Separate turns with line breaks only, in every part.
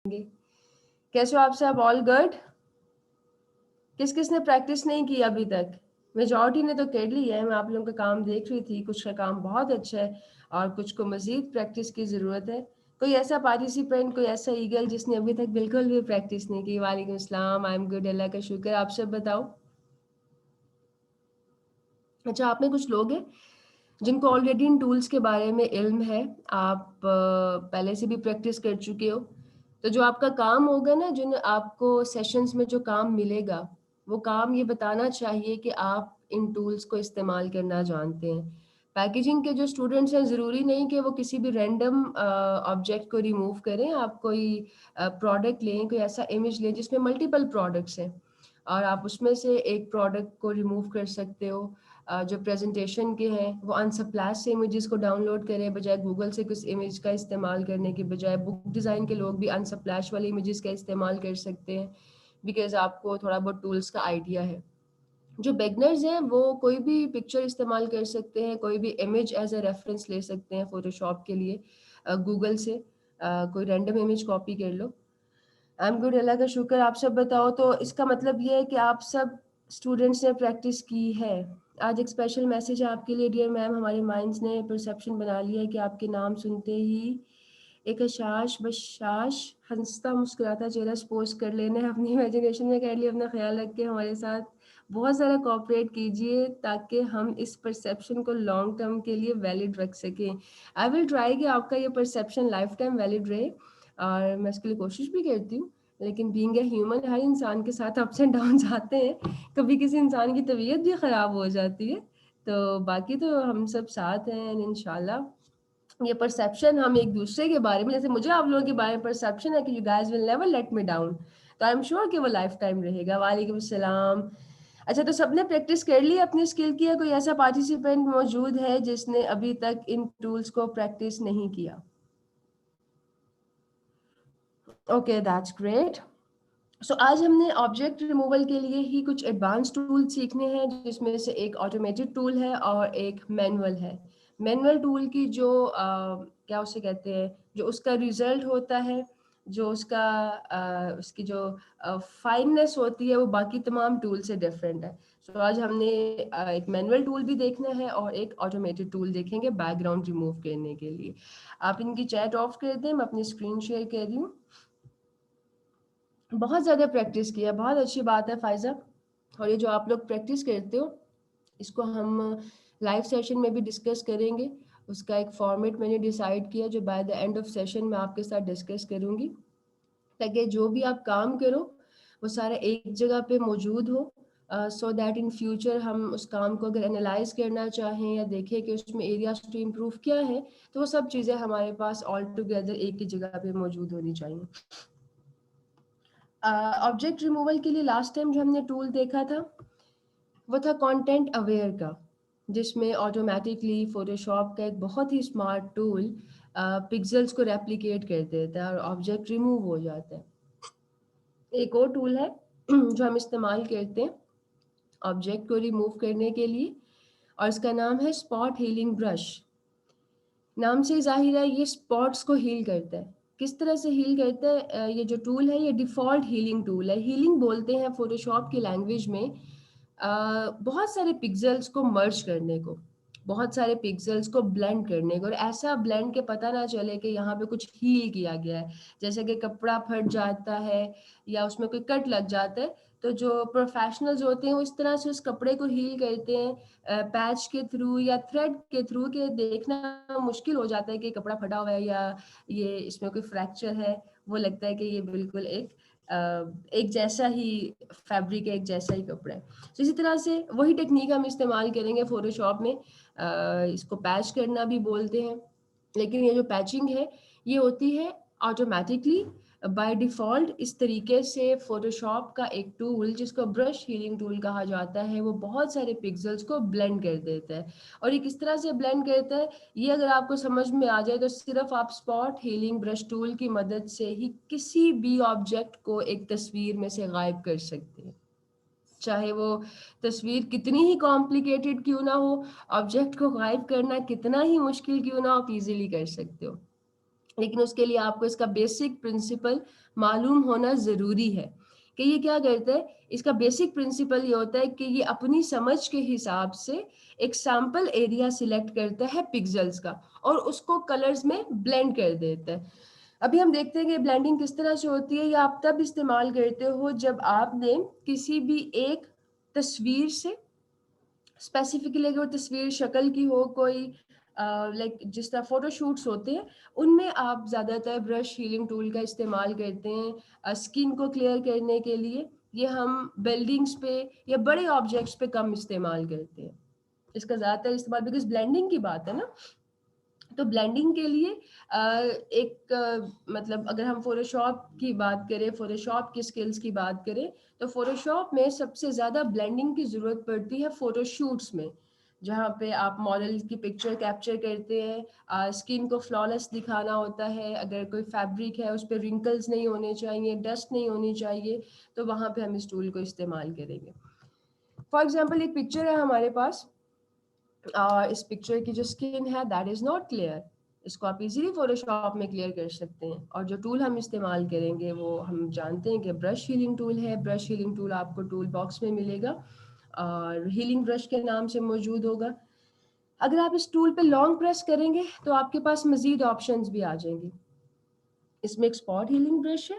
कैसे हो आप सब? All good? किस किसने प्रैक्टिस नहीं की अभी तक? मेजॉरिटी ने तो कर ली है। मैं आप लोगों का काम देख रही थी, कुछ का काम बहुत अच्छा है और कुछ को मजीद प्रैक्टिस की ज़रूरत है। कोई ऐसा पार्टिसिपेंट, कोई ऐसा ईगल जिसने अभी तक बिल्कुल भी प्रैक्टिस नहीं की? वालेकुम अस्सलाम, आई एम गुड, अल्लाह का शुक्र। आप सब बताओ। अच्छा, आप में कुछ लोग हैं जिनको ऑलरेडी इन टूल्स के बारे में इल्म है, आप पहले से भी प्रैक्टिस कर चुके हो। तो जो आपका काम होगा ना, जिन आपको सेशंस में जो काम मिलेगा, वो काम ये बताना चाहिए कि आप इन टूल्स को इस्तेमाल करना जानते हैं। पैकेजिंग के जो स्टूडेंट्स हैं, ज़रूरी नहीं कि वो किसी भी रैंडम ऑब्जेक्ट को रिमूव करें। आप कोई प्रोडक्ट लें, कोई ऐसा इमेज लें जिसमें मल्टीपल प्रोडक्ट्स हैं और आप उसमें से एक प्रोडक्ट को रिमूव कर सकते हो। जो प्रेजेंटेशन के हैं वो अनसप्लैश से इमेजेस को डाउनलोड करें, बजाय गूगल से कुछ इमेज का इस्तेमाल करने के बजाय। बुक डिज़ाइन के लोग भी अनसप्लैश वाले इमेजेस का इस्तेमाल कर सकते हैं, बिकॉज आपको थोड़ा बहुत टूल्स का आइडिया है। जो बिगनर्स हैं वो कोई भी पिक्चर इस्तेमाल कर सकते हैं, कोई भी इमेज एज अ रेफरेंस ले सकते हैं फोटोशॉप के लिए। गूगल से कोई रैंडम इमेज कॉपी कर लो। आई एम गुड, अल्लाह का शुक्र। आप सब बताओ। तो इसका मतलब ये है कि आप सब स्टूडेंट्स ने प्रैक्टिस की है। आज एक स्पेशल मैसेज है आपके लिए डियर मैम। हमारे माइंड्स ने परसेप्शन बना लिया है कि आपके नाम सुनते ही एक हशाश बशाश हंसता मुस्कुराता चेहरा सपोज कर लेना है। अपनी इमेजिनेशन में कर लिया। अपना ख्याल रख के हमारे साथ बहुत सारा कोऑपरेट कीजिए ताकि हम इस परसेप्शन को लॉन्ग टर्म के लिए वैलिड रख सकें। आई विल ट्राई कि आपका ये परसेप्शन लाइफ टाइम वैलिड रहे और मैं इसके लिए कोशिश भी करती हूँ। लेकिन बीइंग ए ह्यूमन, हर इंसान के साथ अप्स एंड डाउन्स आते हैं। कभी किसी इंसान की तबीयत भी ख़राब हो जाती है, तो बाकी तो हम सब साथ हैं। इंशाल्लाह ये परसेप्शन हम एक दूसरे के बारे में, जैसे मुझे आप लोगों के बारे में परसेप्शन है कि you guys will never let me down, तो आई एम श्योर कि वो लाइफ टाइम रहेगा। वालेकुम सलाम। अच्छा, तो सबने प्रैक्टिस कर ली अपनी स्किल की, या कोई ऐसा पार्टिसिपेंट मौजूद है जिसने अभी तक इन टूल्स को प्रैक्टिस नहीं किया? Okay, that's great. सो आज हमने ऑब्जेक्ट रिमूवल के लिए ही कुछ एडवांस टूल सीखने हैं, जिसमें से एक ऑटोमेटेड टूल है और एक मैनुअल है। मैनुअल टूल की जो क्या उसे कहते हैं, जो उसका रिजल्ट होता है, जो उसका उसकी जो फाइननेस होती है, वो बाकी तमाम टूल से डिफरेंट है। सो आज हमने एक मैनुअल टूल भी देखना है और एक ऑटोमेटेड टूल देखेंगे बैकग्राउंड रिमूव करने के लिए। आप इनकी चैट ऑफ कर दें, मैं अपनी स्क्रीन शेयर कर रही हूँ। बहुत ज़्यादा प्रैक्टिस किया, बहुत अच्छी बात है फ़ायज़ा। और ये जो आप लोग प्रैक्टिस करते हो, इसको हम लाइव सेशन में भी डिस्कस करेंगे। उसका एक फॉर्मेट मैंने डिसाइड किया जो by the end of session मैं आपके साथ डिस्कस करूँगी, ताकि जो भी आप काम करो वो सारा एक जगह पे मौजूद हो, सो दैट इन फ्यूचर हम उस काम को अगर एनालाइज करना चाहें या देखें कि उसमें एरियाज टू इम्प्रूव क्या है, तो वो सब चीज़ें हमारे पास ऑल टुगेदर एक ही जगह पे मौजूद होनी चाहिए। ऑब्जेक्ट रिमूवल के लिए लास्ट टाइम जो हमने टूल देखा था वो था कंटेंट अवेयर का, जिसमें ऑटोमेटिकली फोटोशॉप का एक बहुत ही स्मार्ट टूल पिक्सेल्स को रेप्लिकेट कर देता है और ऑब्जेक्ट रिमूव हो जाता है। एक और टूल है जो हम इस्तेमाल करते हैं ऑब्जेक्ट को रिमूव करने के लिए, और इसका नाम है स्पॉट हीलिंग ब्रश। नाम से जाहिर है ये स्पॉट्स को हील करता है। किस तरह से हील करता है? ये जो टूल है ये डिफ़ॉल्ट हीलिंग टूल है। हीलिंग बोलते हैं फ़ोटोशॉप की लैंग्वेज में बहुत सारे पिक्सेल्स को मर्ज करने को, बहुत सारे पिक्सेल्स को ब्लेंड करने को, और ऐसा ब्लेंड के पता ना चले कि यहाँ पे कुछ हील किया गया है। जैसे कि कपड़ा फट जाता है या उसमें कोई कट लग जाता है, तो जो प्रोफेशनल्स होते हैं वो इस तरह से उस कपड़े को हील करते हैं पैच के थ्रू या थ्रेड के थ्रू, के देखना मुश्किल हो जाता है कि कपड़ा फटा हुआ है या ये इसमें कोई फ्रैक्चर है। वो लगता है कि ये बिल्कुल एक जैसा ही फैब्रिक है, एक जैसा ही कपड़ा है। तो इसी तरह से वही टेक्निक हम इस्तेमाल करेंगे फोटोशॉप में। इसको पैच करना भी बोलते हैं, लेकिन ये जो पैचिंग है ये होती है ऑटोमेटिकली बाय डिफ़ॉल्ट। इस तरीके से फोटोशॉप का एक टूल जिसको ब्रश हीलिंग टूल कहा जाता है, वो बहुत सारे पिक्सेल्स को ब्लेंड कर देता है। और ये किस तरह से ब्लेंड करता है, ये अगर आपको समझ में आ जाए तो सिर्फ आप स्पॉट हीलिंग ब्रश टूल की मदद से ही किसी भी ऑब्जेक्ट को एक तस्वीर में से गायब कर सकते हैं। चाहे वो तस्वीर कितनी ही कॉम्प्लिकेटेड क्यों ना हो, ऑब्जेक्ट को गायब करना कितना ही मुश्किल क्यों ना हो, आप इजीली कर सकते हो। लेकिन उसके लिए आपको इसका बेसिक प्रिंसिपल मालूम होना ज़रूरी है कि ये क्या करता है। इसका बेसिक प्रिंसिपल ये होता है कि ये अपनी समझ के हिसाब से एक सैम्पल एरिया सिलेक्ट करता है पिक्सेल्स का और उसको कलर्स में ब्लेंड कर देता है। अभी हम देखते हैं कि ब्लेंडिंग किस तरह से होती है। ये आप तब इस्तेमाल करते हो जब आपने किसी भी एक तस्वीर से स्पेसिफिकली अगर तस्वीर शक्ल की हो कोई लाइक जिस तरह फोटोशूट्स होते हैं उनमें आप ज़्यादातर ब्रश हीलिंग टूल का इस्तेमाल करते हैं स्किन को क्लियर करने के लिए। ये हम बिल्डिंग्स पे या बड़े ऑब्जेक्ट्स पे कम इस्तेमाल करते हैं इसका ज़्यादातर इस्तेमाल, बिकॉज ब्लेंडिंग की बात है ना। तो ब्लेंडिंग के लिए मतलब अगर हम फोटोशॉप की बात करें, फोटोशॉप की स्किल्स की बात करें, तो फोटोशॉप में सबसे ज़्यादा ब्लेंडिंग की ज़रूरत पड़ती है फोटोशूट्स में, जहाँ पे आप मॉडल की पिक्चर कैप्चर करते हैं, स्किन को फ्लॉलेस दिखाना होता है, अगर कोई फैब्रिक है उस पर रिंकल्स नहीं होने चाहिए, डस्ट नहीं होनी चाहिए, तो वहाँ पे हम इस टूल को इस्तेमाल करेंगे। फॉर एग्जाम्पल एक पिक्चर है हमारे पास, इस पिक्चर की जो स्किन है दैट इज नॉट क्लियर, इसको आप इजीली फोटोशॉप में क्लियर कर सकते हैं। और जो टूल हम इस्तेमाल करेंगे वो हम जानते हैं कि ब्रश हीलिंग टूल है। ब्रश हीलिंग टूल आपको टूल बॉक्स में मिलेगा और हीलिंग ब्रश के नाम से मौजूद होगा। अगर आप इस टूल पे लॉन्ग प्रेस करेंगे तो आपके पास मजीद ऑप्शंस भी आ जाएंगे। इसमें एक स्पॉट हीलिंग ब्रश है,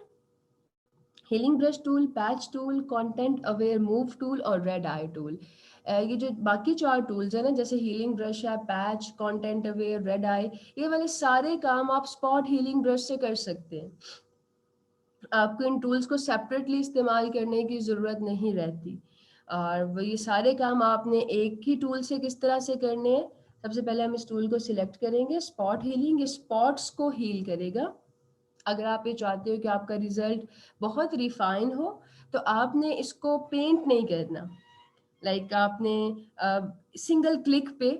healing brush tool, patch tool, content aware move tool और रेड आई टूल। ये जो बाकी 4 टूल्स है ना, जैसे हीलिंग ब्रश है, पैच, कंटेंट अवेयर, रेड आई, ये वाले सारे काम आप स्पॉट हीलिंग ब्रश से कर सकते हैं। आपको इन टूल्स को सेपरेटली इस्तेमाल करने की ज़रूरत नहीं रहती। और वो ये सारे काम आपने एक ही टूल से किस तरह से करने हैं। सबसे पहले हम इस टूल को सिलेक्ट करेंगे, स्पॉट हीलिंग, ये स्पॉट्स को हील करेगा। अगर आप ये चाहते हो कि आपका रिजल्ट बहुत रिफाइन हो तो आपने इसको पेंट नहीं करना, लाइक आपने सिंगल क्लिक पे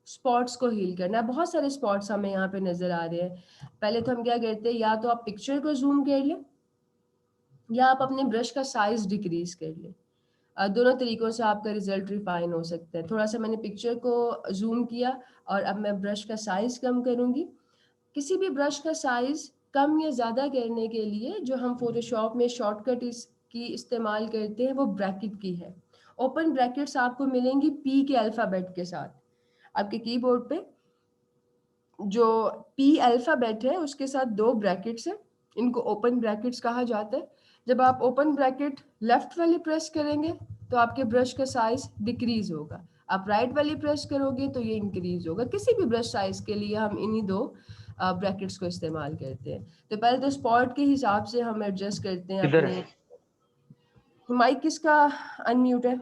स्पॉट्स को हील करना है। बहुत सारे स्पॉट्स हमें यहाँ पे नजर आ रहे हैं। पहले तो हम क्या करते हैं, या तो आप पिक्चर को जूम कर लें या आप अपने ब्रश का साइज डिक्रीज कर लें। दोनों तरीकों से आपका रिजल्ट रिफाइन हो सकता है। थोड़ा सा मैंने पिक्चर को जूम किया और अब मैं ब्रश का साइज कम करूंगी। किसी भी ब्रश का साइज कम या ज़्यादा करने के लिए जो हम फोटोशॉप में शॉर्टकट की इस्तेमाल करते हैं वो ब्रैकेट की है। ओपन ब्रैकेट्स आपको मिलेंगी पी के अल्फ़ाबेट के साथ। आपके कीबोर्ड पे जो पी अल्फ़ाबेट है उसके साथ 2 ब्रैकेट्स हैं, इनको ओपन ब्रैकेट्स कहा जाता है। जब आप ओपन ब्रैकेट लेफ्ट वाली प्रेस करेंगे तो आपके ब्रश का साइज डिक्रीज होगा, आप राइट वाली प्रेस करोगे तो ये इंक्रीज होगा। किसी भी ब्रश साइज के लिए हम इन्हीं 2 ब्रैकेट्स को इस्तेमाल करते हैं। तो पहले तो स्पॉट के हिसाब से हम एडजस्ट करते हैं
इधर
अपने। माइक किसका अनम्यूट है?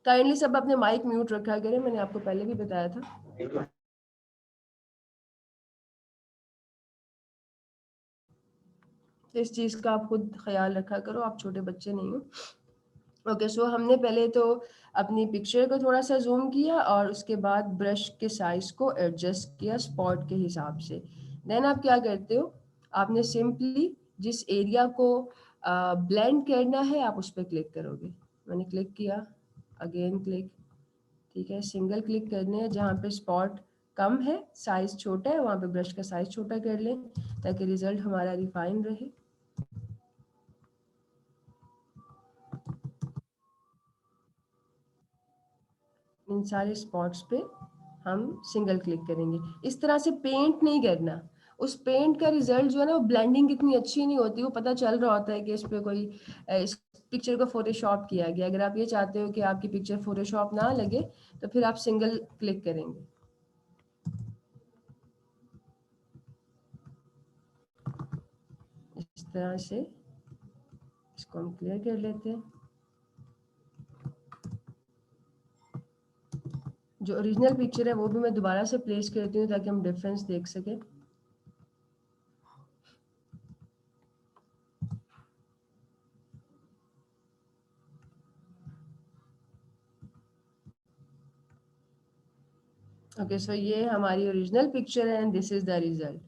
काइंडली सब अपने माइक म्यूट रखा करें, मैंने आपको पहले भी बताया था। तो इस चीज़ का आप खुद ख्याल रखा करो, आप छोटे बच्चे नहीं हो। ओके, सो हमने पहले तो अपनी पिक्चर को थोड़ा सा जूम किया और उसके बाद ब्रश के साइज को एडजस्ट किया स्पॉट के हिसाब से। देन आप क्या करते हो, आपने सिंपली जिस एरिया को ब्लेंड करना है आप उस पर क्लिक करोगे। मैंने क्लिक किया, अगेन क्लिक, ठीक है। सिंगल क्लिक करने हैं जहाँ पे स्पॉट कम है, साइज छोटा है, वहाँ पे ब्रश का साइज छोटा कर लें ताकि रिजल्ट हमारा रिफाइन रहे। इन सारे स्पॉट्स पे हम सिंगल क्लिक करेंगे। इस तरह से पेंट नहीं करना, उस पेंट का रिजल्ट जो है ना वो ब्लेंडिंग इतनी अच्छी नहीं होती। वो पता चल रहा होता है कि इस पे कोई इस पिक्चर को फोटोशॉप किया गया। अगर आप ये चाहते हो कि आपकी पिक्चर फोटोशॉप ना लगे तो फिर आप सिंगल क्लिक करेंगे। इस तरह से इसको हम क्लियर कर लेते हैं। जो ओरिजिनल पिक्चर है वो भी मैं दोबारा से प्लेस करती हूँ ताकि हम डिफरेंस देख सकें। ओके, सो ये हमारी ओरिजिनल पिक्चर है and this is the result.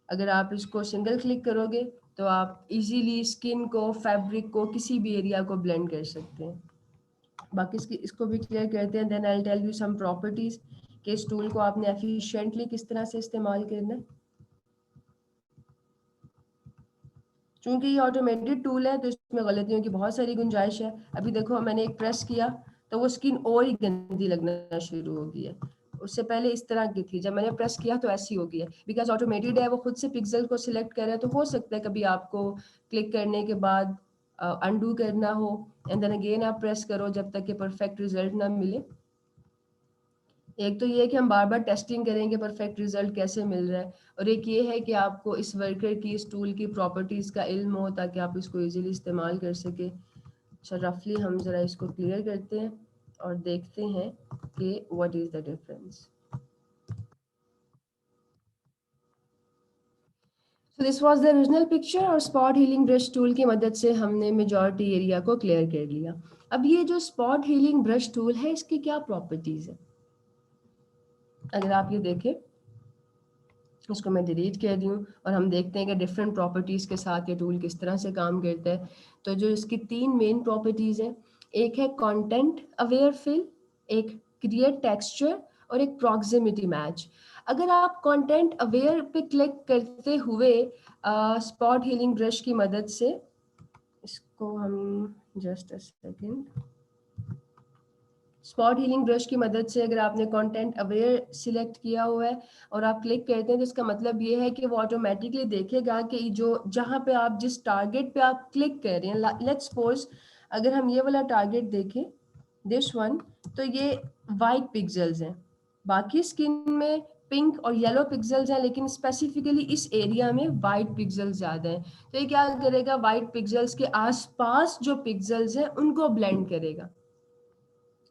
अगर आप इसको सिंगल क्लिक करोगे तो आप इजीली स्किन को, फैब्रिक को, किसी भी एरिया को ब्लेंड कर सकते हैं। बाकी इसको भी क्लियर करते हैं। Then I tell you some properties कि इस टूल को आपने एफिशिएंटली किस तरह से इस्तेमाल करना है। चूंकि ये ऑटोमेटेड टूल है तो इसमें गलतियों की बहुत सारी गुंजाइश है। अभी देखो मैंने एक प्रेस किया तो वो स्किन और ही गंदी लगना शुरू हो गई है, उससे पहले इस तरह की थी, जब मैंने प्रेस किया तो ऐसी हो गई है। बिकॉज ऑटोमेटेड है, वो खुद से पिक्सल को सिलेक्ट कर रहा है, तो हो सकता है कभी आपको क्लिक करने के बाद अनडू करना हो एंड देन अगेन आप प्रेस करो जब तक कि परफेक्ट रिजल्ट ना मिले। एक तो ये है कि हम बार बार टेस्टिंग करेंगे परफेक्ट रिजल्ट कैसे मिल रहा है, और एक ये है कि आपको इस वर्कर की, इस टूल की प्रॉपर्टीज़ का इल्म हो ताकि आप इसको इजीली इस्तेमाल कर सके। अच्छा, रफली हम ज़रा इसको क्लियर करते हैं और देखते हैं कि what is the difference. So this was the original picture और स्पॉट हीलिंग ब्रश टूल की मदद से हमने मेजॉरिटी एरिया को क्लियर कर लिया। अब ये जो स्पॉट हीलिंग ब्रश टूल है इसकी क्या प्रॉपर्टीज़ है, अगर आप ये देखें, इसको मैं डिलीट कर दूँ और हम देखते हैं कि डिफरेंट प्रॉपर्टीज़ के साथ ये टूल किस तरह से काम करता है। तो जो इसकी 3 मेन प्रॉपर्टीज़ हैं, एक है कंटेंट अवेयर फिल, एक क्रिएट टेक्सचर और एक प्रॉक्सिमिटी मैच। अगर आप कंटेंट अवेयर पे क्लिक करते हुए स्पॉट हीलिंग ब्रश की मदद से, इसको हम just a second, spot healing brush की मदद से अगर आपने कंटेंट अवेयर सिलेक्ट किया हुआ है और आप क्लिक करते हैं तो इसका मतलब ये है कि वो ऑटोमेटिकली देखेगा कि जो जहाँ पे आप जिस टारगेट पे आप क्लिक कर रहे हैं, लेट्स सपोज अगर हम ये वाला टारगेट देखें, दिस वन, तो ये वाइट पिक्सल्स हैं, बाकी स्किन में पिंक और येलो पिक्सल्स हैं, लेकिन स्पेसिफिकली इस एरिया में वाइट पिक्सल्स ज़्यादा हैं। तो ये क्या करेगा, वाइट पिक्सल्स के आसपास जो पिक्सल्स हैं उनको ब्लेंड करेगा।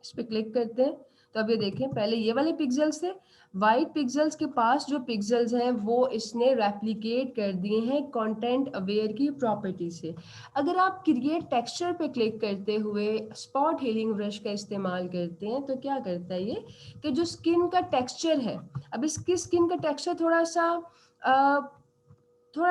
इस पे क्लिक करते हैं तो अब ये देखें, पहले ये वाले पिक्सल्स थे, वाइट पिक्सल्स के पास जो पिक्सल्स हैं वो इसने रेप्लिकेट कर दिए हैं कंटेंट अवेयर की प्रॉपर्टी से। अगर आप क्रिएट टेक्सचर पे क्लिक करते हुए स्पॉट हीलिंग ब्रश का इस्तेमाल करते हैं तो क्या करता है ये कि जो स्किन का टेक्सचर है, अब इसकी स्किन का टेक्सचर थोड़ा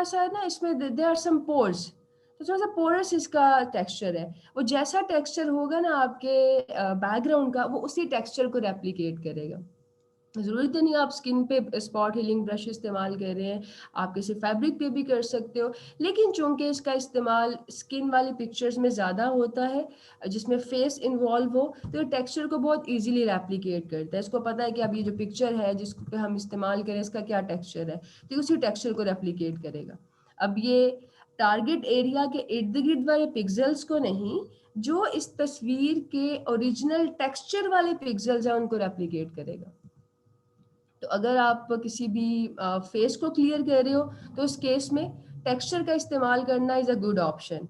सा ना, इसमें देयर आर सम पोर्स, तो थोड़ा सा पोरस इसका टेक्सचर है। वो जैसा टेक्सचर होगा ना आपके बैकग्राउंड का, वो उसी टेक्सचर को रेप्लिकेट करेगा। ज़रूरत नहीं आप स्किन पे स्पॉट हीलिंग ब्रश इस्तेमाल कर रहे हैं, आप किसी फैब्रिक पे भी कर सकते हो, लेकिन चूंकि इसका इस्तेमाल स्किन वाली पिक्चर्स में ज़्यादा होता है जिसमें फेस इन्वॉल्व हो, तो ये टेक्सचर को बहुत इजीली रेप्लिकेट करता है। इसको पता है कि अब ये जो पिक्चर है जिसको पे हम इस्तेमाल करें इसका क्या टेक्सचर है, तो उसी टेक्सचर को रेप्लिकेट करेगा। अब ये टारगेट एरिया के इर्द गिर्द वाले पिक्सल्स को नहीं, जो इस तस्वीर के ओरिजिनल टेक्सचर वाले पिक्सल्स हैं उनको रेप्लिकेट करेगा। तो अगर आप किसी भी फेस को क्लियर कर रहे हो तो उस केस में टेक्सचर का इस्तेमाल करना is a good option,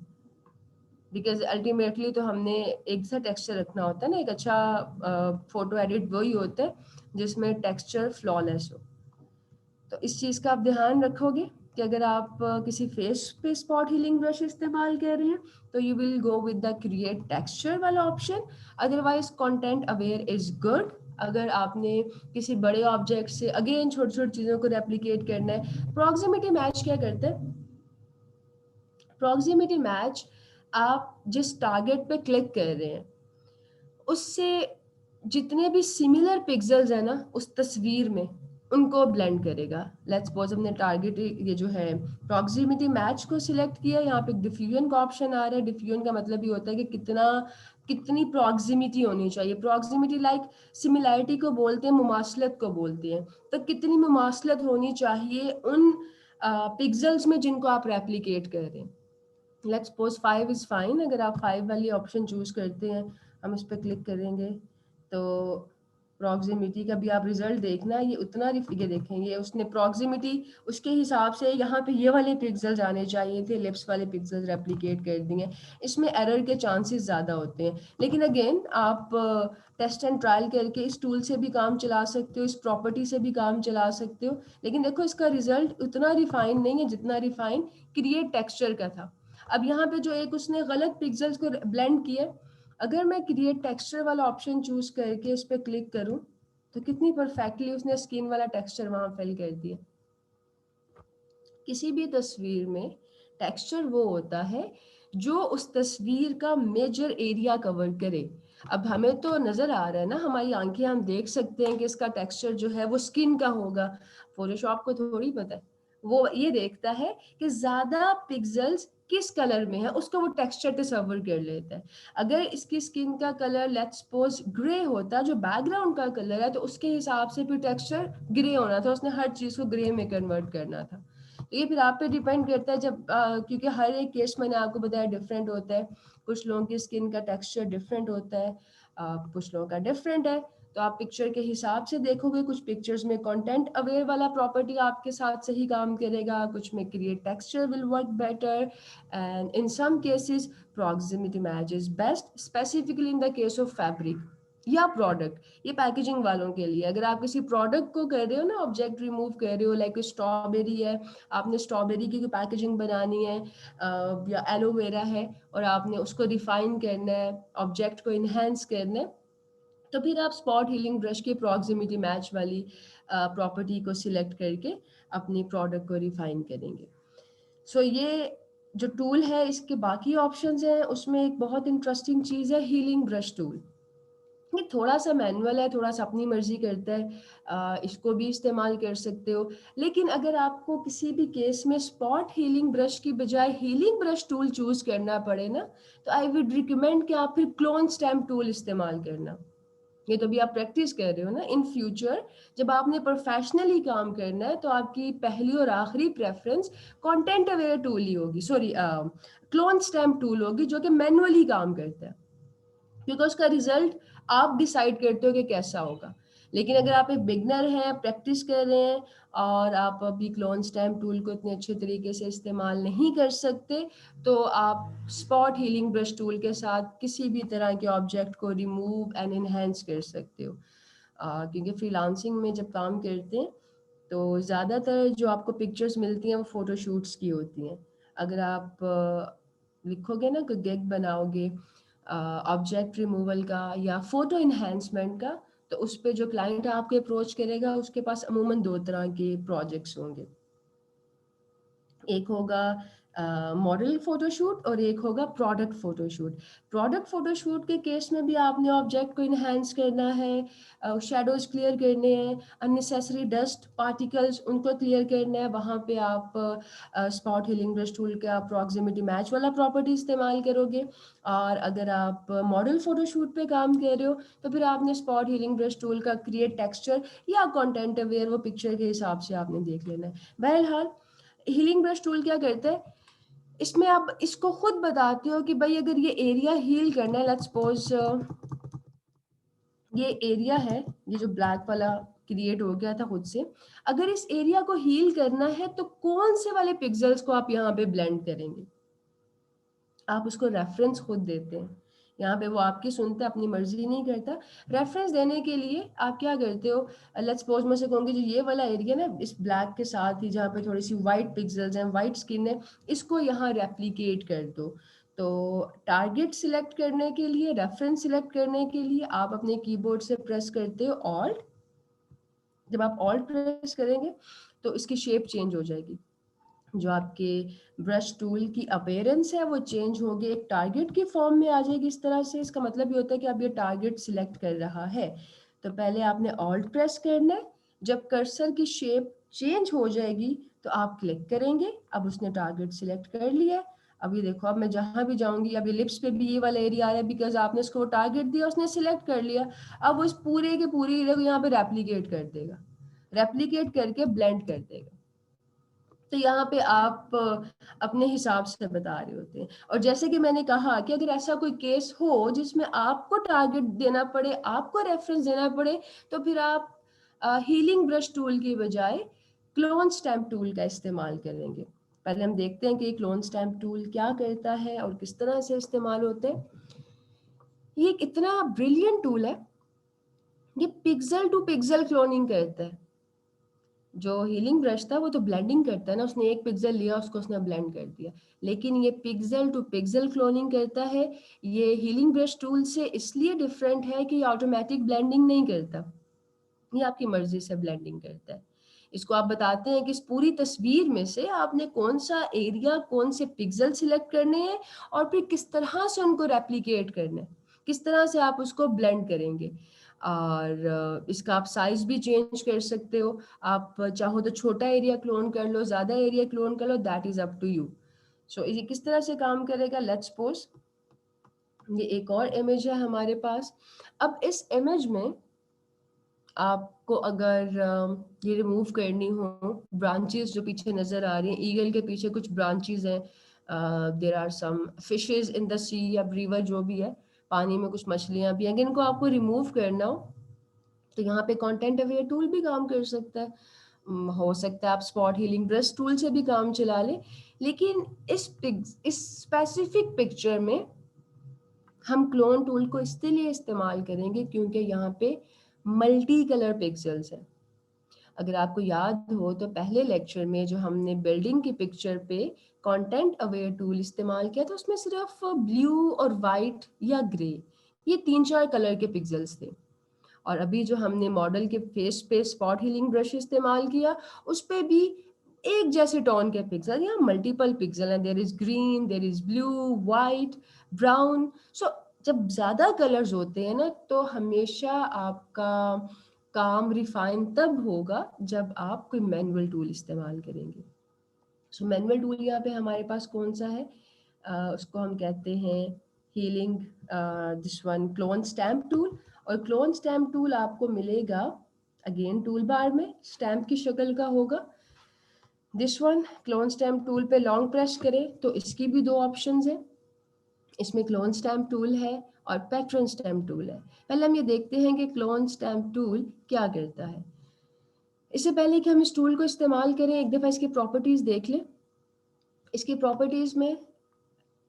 because ultimately तो हमने एक सा टेक्सचर रखना होता है ना, एक अच्छा फोटो एडिट वही होता है जिसमें टेक्सचर फ्लॉलेस हो। तो इस चीज़ का आप ध्यान रखोगे कि अगर आप किसी फेस पे स्पॉट हीलिंग ब्रश इस्तेमाल कर रहे हैं तो you will go with the create texture वाला option, otherwise content aware is good. अगर आपने किसी बड़े ऑब्जेक्ट से अगेन छोटी छोटी चीज़ों को रेप्लिकेट करना है, प्रॉक्सिमिटी मैच क्या करता है, प्रॉक्सिमिटी मैच आप जिस टारगेट पे क्लिक कर रहे हैं उससे जितने भी सिमिलर पिक्सल्स है ना उस तस्वीर में, उनको ब्लेंड करेगा। लेट्स सपोज हमने टारगेट ये जो है प्रॉक्सिमिटी मैच को सिलेक्ट किया, यहाँ पे डिफ्यूजन का ऑप्शन आ रहा है। डिफ्यूजन का मतलब ये होता है कि कितनी प्रॉक्सिमिटी होनी चाहिए। प्रॉक्सिमिटी लाइक सिमिलैरिटी को बोलते हैं, मुमासलत को बोलते हैं, तो कितनी मुमासलत होनी चाहिए उन पिक्सल्स में जिनको आप रेप्लिकेट कर रहे हैं। लेट्स सपोज 5 इज़ फाइन, अगर आप 5 वाली ऑप्शन चूज करते हैं, हम इस पर क्लिक करेंगे तो प्रॉक्सिमिटी का भी आप रिजल्ट देखना, ये उतना ये देखेंगे उसने प्रॉक्सिमिटी उसके हिसाब से यहाँ पे ये वाले पिक्सल्स आने चाहिए थे, लिप्स वाले पिक्सल्स रेप्लिकेट कर दिए। इसमें एरर के चांसेस ज़्यादा होते हैं, लेकिन अगेन आप टेस्ट एंड ट्रायल करके इस टूल से भी काम चला सकते हो, इस प्रॉपर्टी से भी काम चला सकते हो, लेकिन देखो इसका रिजल्ट उतना रिफाइन नहीं है जितना रिफाइन क्रिएट टेक्सचर का था। अब यहाँ पे जो एक उसने गलत पिक्सल्स को ब्लेंड किया, अगर मैं क्रिएट टेक्सचर वाला ऑप्शन चूज करके इस पर क्लिक करूं तो कितनी परफेक्टली उसने स्किन वाला टेक्सचर वहां फिल कर दिया। किसी भी तस्वीर में टेक्सचर वो होता है जो उस तस्वीर का मेजर एरिया कवर करे। अब हमें तो नज़र आ रहा है ना, हमारी आंखें, हम देख सकते हैं कि इसका टेक्सचर जो है वो स्किन का होगा। फोटोशॉप को थोड़ी पता है, वो ये देखता है कि ज़्यादा पिक्सेल्स किस कलर में है, उसको वो टेक्सचर तस्वर कर लेता है। अगर इसकी स्किन का कलर लेट्स सपोज ग्रे होता, जो बैकग्राउंड का कलर है, तो उसके हिसाब से फिर टेक्सचर ग्रे होना था, उसने हर चीज़ को ग्रे में कन्वर्ट करना था। तो ये फिर आप पे डिपेंड करता है, जब क्योंकि हर एक केस मैंने आपको बताया डिफरेंट होता है। कुछ लोगों की स्किन का टेक्सचर डिफरेंट होता है, कुछ लोगों का डिफरेंट है। तो आप पिक्चर के हिसाब से देखोगे, कुछ पिक्चर्स में कंटेंट अवेयर वाला प्रॉपर्टी आपके साथ सही काम करेगा, कुछ में create texture will work better, and in some cases proximity matches best, specifically in the case of fabric या प्रोडक्ट। ये पैकेजिंग वालों के लिए, अगर आप किसी प्रोडक्ट को कर रहे हो ना, ऑब्जेक्ट रिमूव कर रहे हो, लाइक स्ट्रॉबेरी है, आपने स्ट्रॉबेरी की पैकेजिंग बनानी है, या एलोवेरा है, और आपने उसको रिफाइन करना है, ऑब्जेक्ट को इन्हेंस करना है, तो फिर आप स्पॉट हीलिंग ब्रश की प्रॉक्सिमिटी मैच वाली प्रॉपर्टी को सिलेक्ट करके अपनी प्रोडक्ट को रिफाइन करेंगे। सो ये जो टूल है, इसके बाकी ऑप्शंस हैं, उसमें एक बहुत इंटरेस्टिंग चीज़ है हीलिंग ब्रश टूल। ये थोड़ा सा मैनुअल है, थोड़ा सा अपनी मर्जी करता है, इसको भी इस्तेमाल कर सकते हो। लेकिन अगर आपको किसी भी केस में स्पॉट हीलिंग ब्रश की बजाय हीलिंग ब्रश टूल चूज करना पड़े ना, तो आई वुड रिकमेंड कि आप फिर क्लोन स्टैम्प टूल इस्तेमाल करना। ये तो भी आप प्रैक्टिस कर रहे हो ना, इन फ्यूचर जब आपने प्रोफेशनली काम करना है, तो आपकी पहली और आखिरी प्रेफरेंस कंटेंट अवेयर टूल ही होगी, सॉरी क्लोन स्टैम्प टूल होगी, जो कि मैनुअली काम करता है, क्योंकि उसका रिजल्ट आप डिसाइड करते हो कि कैसा होगा। लेकिन अगर आप एक बिगनर हैं, प्रैक्टिस कर रहे हैं, और आप अभी क्लोन स्टैम्प टूल को इतने अच्छे तरीके से इस्तेमाल नहीं कर सकते, तो आप स्पॉट हीलिंग ब्रश टूल के साथ किसी भी तरह के ऑब्जेक्ट को रिमूव एंड इन्हेंस कर सकते हो। क्योंकि फ्रीलांसिंग में जब काम करते हैं, तो ज़्यादातर जो आपको पिक्चर्स मिलती हैं वो फ़ोटोशूट्स की होती हैं। अगर आप लिखोगे ना, कोई गिग बनाओगे ऑब्जेक्ट रिमूवल का या फोटो इन्हेंसमेंट का, तो उस पे जो क्लाइंट आपके अप्रोच करेगा, उसके पास अमूमन दो तरह के प्रोजेक्ट्स होंगे। एक होगा मॉडल फोटोशूट और एक होगा प्रोडक्ट फोटोशूट। प्रोडक्ट फोटोशूट के केस में भी आपने ऑब्जेक्ट को इन्हेंस करना है, शेडोज क्लियर करने हैं, अननेसेसरी डस्ट पार्टिकल्स उनको क्लियर करना है। वहाँ पे आप स्पॉट हीलिंग ब्रश टूल का प्रॉक्सिमिटी मैच वाला प्रॉपर्टी इस्तेमाल करोगे। और अगर आप मॉडल फोटोशूट पे काम कर रहे हो, तो फिर आपने स्पॉट हीलिंग ब्रश टूल का क्रिएट टेक्सचर या कंटेंट अवेयर वो पिक्चर के हिसाब से आपने देख लेना है। बहरहाल हीलिंग ब्रश टूल क्या करता है, इसमें आप इसको खुद बताते हो कि भाई अगर ये एरिया हील करना है, लेट्स सपोज ये एरिया है, ये जो ब्लैक वाला क्रिएट हो गया था खुद से, अगर इस एरिया को हील करना है, तो कौन से वाले पिक्सेल्स को आप यहाँ पे ब्लेंड करेंगे, आप उसको रेफरेंस खुद देते हैं। यहाँ पे वो आपकी सुनता है, अपनी मर्जी नहीं करता। रेफरेंस देने के लिए आप क्या करते हो, लेट्स सपोज मैं से कहूँगी जो ये वाला एरिया ना, इस ब्लैक के साथ ही जहाँ पे थोड़ी सी वाइट पिक्सेल्स हैं, वाइट स्किन है, इसको यहाँ रेप्लिकेट कर दो। तो टारगेट सिलेक्ट करने के लिए, रेफरेंस सिलेक्ट करने के लिए आप अपने कीबोर्ड से प्रेस करते हो ऑल्ट। जब आप ऑल्ट प्रेस करेंगे तो इसकी शेप चेंज हो जाएगी, जो आपके ब्रश टूल की अपीयरेंस है वो चेंज होगी, एक टारगेट की फॉर्म में आ जाएगी इस तरह से। इसका मतलब ये होता है कि अब ये टारगेट सिलेक्ट कर रहा है। तो पहले आपने ऑल्ट प्रेस करना है, जब कर्सर की शेप चेंज हो जाएगी तो आप क्लिक करेंगे। अब उसने टारगेट सिलेक्ट कर लिया है। अब ये देखो, अब मैं जहां भी जाऊंगी, अब ये लिप्स पे भी ये वाला एरिया आ रहा है, बिकॉज आपने इसको टारगेट दिया, उसने सिलेक्ट कर लिया। अब वो इस पूरे के पूरे एरिया को यहाँ पे रेप्लीकेट कर देगा, रेप्लीकेट करके ब्लेंड कर देगा। तो यहाँ पे आप अपने हिसाब से बता रहे होते हैं। और जैसे कि मैंने कहा कि अगर ऐसा कोई केस हो जिसमें आपको टारगेट देना पड़े, आपको रेफरेंस देना पड़े, तो फिर आप हीलिंग ब्रश टूल की बजाय क्लोन स्टैम्प टूल का इस्तेमाल करेंगे। पहले हम देखते हैं कि क्लोन स्टैम्प टूल क्या करता है और किस तरह से इस्तेमाल होते हैं। ये एक इतना ब्रिलियंट टूल है, ये पिक्सल टू पिक्सल क्लोनिंग करता है। जो हीलिंग ब्रश था वो तो ब्लेंडिंग करता है ना, उसने एक पिक्सल लिया, उसको उसने ब्लेंड कर दिया। लेकिन ये पिक्सल टू पिक्सल क्लोनिंग करता है। ये हीलिंग ब्रश टूल से इसलिए डिफरेंट है कि ये ऑटोमेटिक ब्लेंडिंग नहीं करता, ये आपकी मर्जी से ब्लेंडिंग करता है। इसको आप बताते हैं कि इस पूरी तस्वीर में से आपने कौन सा एरिया, कौन से पिक्सल सिलेक्ट करने हैं और फिर किस तरह से उनको रेप्लिकेट करना है। किस तरह से आप उसको ब्लेंड करेंगे। और इसका आप साइज भी चेंज कर सकते हो, आप चाहो तो छोटा एरिया क्लोन कर लो, ज़्यादा एरिया क्लोन कर लो, that is up to you. So ये किस तरह से काम करेगा, लेट्स सपोज ये एक और इमेज है हमारे पास। अब इस इमेज में आपको अगर ये रिमूव करनी हो, ब्रांचेस जो पीछे नजर आ रही हैं, ईगल के पीछे कुछ ब्रांचेस हैं, there are some fishes in the sea या रिवर, जो भी है पानी में कुछ मछलियां भी हैं, अगर इनको आपको रिमूव करना हो तो यहाँ पे कंटेंट अवेयर टूल भी काम कर सकता है। हो सकता है आप स्पॉट हीलिंग ब्रश टूल से भी काम चला लें, लेकिन इस स्पेसिफिक पिक्चर में हम क्लोन टूल को इसलिए इस्तेमाल करेंगे क्योंकि यहाँ पे मल्टी कलर पिक्सेल्स हैं। अगर आपको याद हो तो पहले लेक्चर में जो हमने बिल्डिंग की पिक्चर पे कंटेंट अवेयर टूल इस्तेमाल किया था, उसमें सिर्फ ब्लू और वाइट या ग्रे, ये 3-4 कलर के पिक्सेल्स थे। और अभी जो हमने मॉडल के फेस पे स्पॉट हीलिंग ब्रश इस्तेमाल किया, उस पे भी एक जैसे टोन के पिक्सल, यहाँ मल्टीपल पिक्सल हैं, there is green, there is blue, white, brown. So जब ज्यादा कलर्स होते हैं ना, तो हमेशा आपका काम रिफाइन तब होगा जब आप कोई मैनुअल टूल इस्तेमाल करेंगे। सो मैनुअल टूल यहाँ पे हमारे पास कौन सा है, उसको हम कहते हैं healing, this one clone stamp tool. और क्लोन स्टैम्प टूल आपको मिलेगा अगेन टूल बार में, स्टैम्प की शक्ल का होगा। This one clone stamp tool पे लॉन्ग प्रेस करें तो इसकी भी दो ऑप्शंस हैं, इसमें क्लोन स्टैम्प टूल है और पैटर्न स्टैम्प टूल है। पहले हम ये देखते हैं कि क्लोन स्टैम्प टूल क्या करता है। इससे पहले कि हम इस टूल को इस्तेमाल करें, एक दफ़ा इसकी प्रॉपर्टीज देख लें। इसकी प्रॉपर्टीज में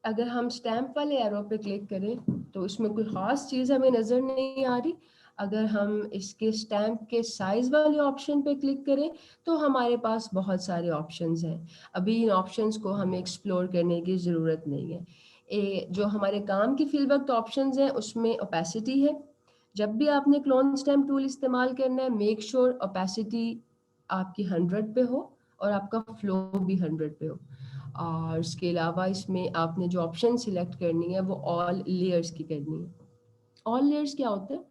अगर हम स्टैम्प वाले एरो पे क्लिक करें तो इसमें कोई ख़ास चीज़ हमें नज़र नहीं आ रही। अगर हम इसके स्टैम्प के साइज़ वाले ऑप्शन पे क्लिक करें तो हमारे पास बहुत सारे ऑप्शंस हैं। अभी इन ऑप्शंस को हमें एक्सप्लोर करने की ज़रूरत नहीं है। जो हमारे काम की फिल वक्त ऑप्शंस हैं उसमें ओपेसिटी है। जब भी आपने क्लोन स्टैम्प टूल इस्तेमाल करना है, मेक श्योर ओपेसिटी आपकी 100 पे हो और आपका फ्लो भी 100 पे हो। और इसके अलावा इसमें आपने जो ऑप्शन सिलेक्ट करनी है वो ऑल लेयर्स की करनी है। ऑल लेयर्स क्या होता है,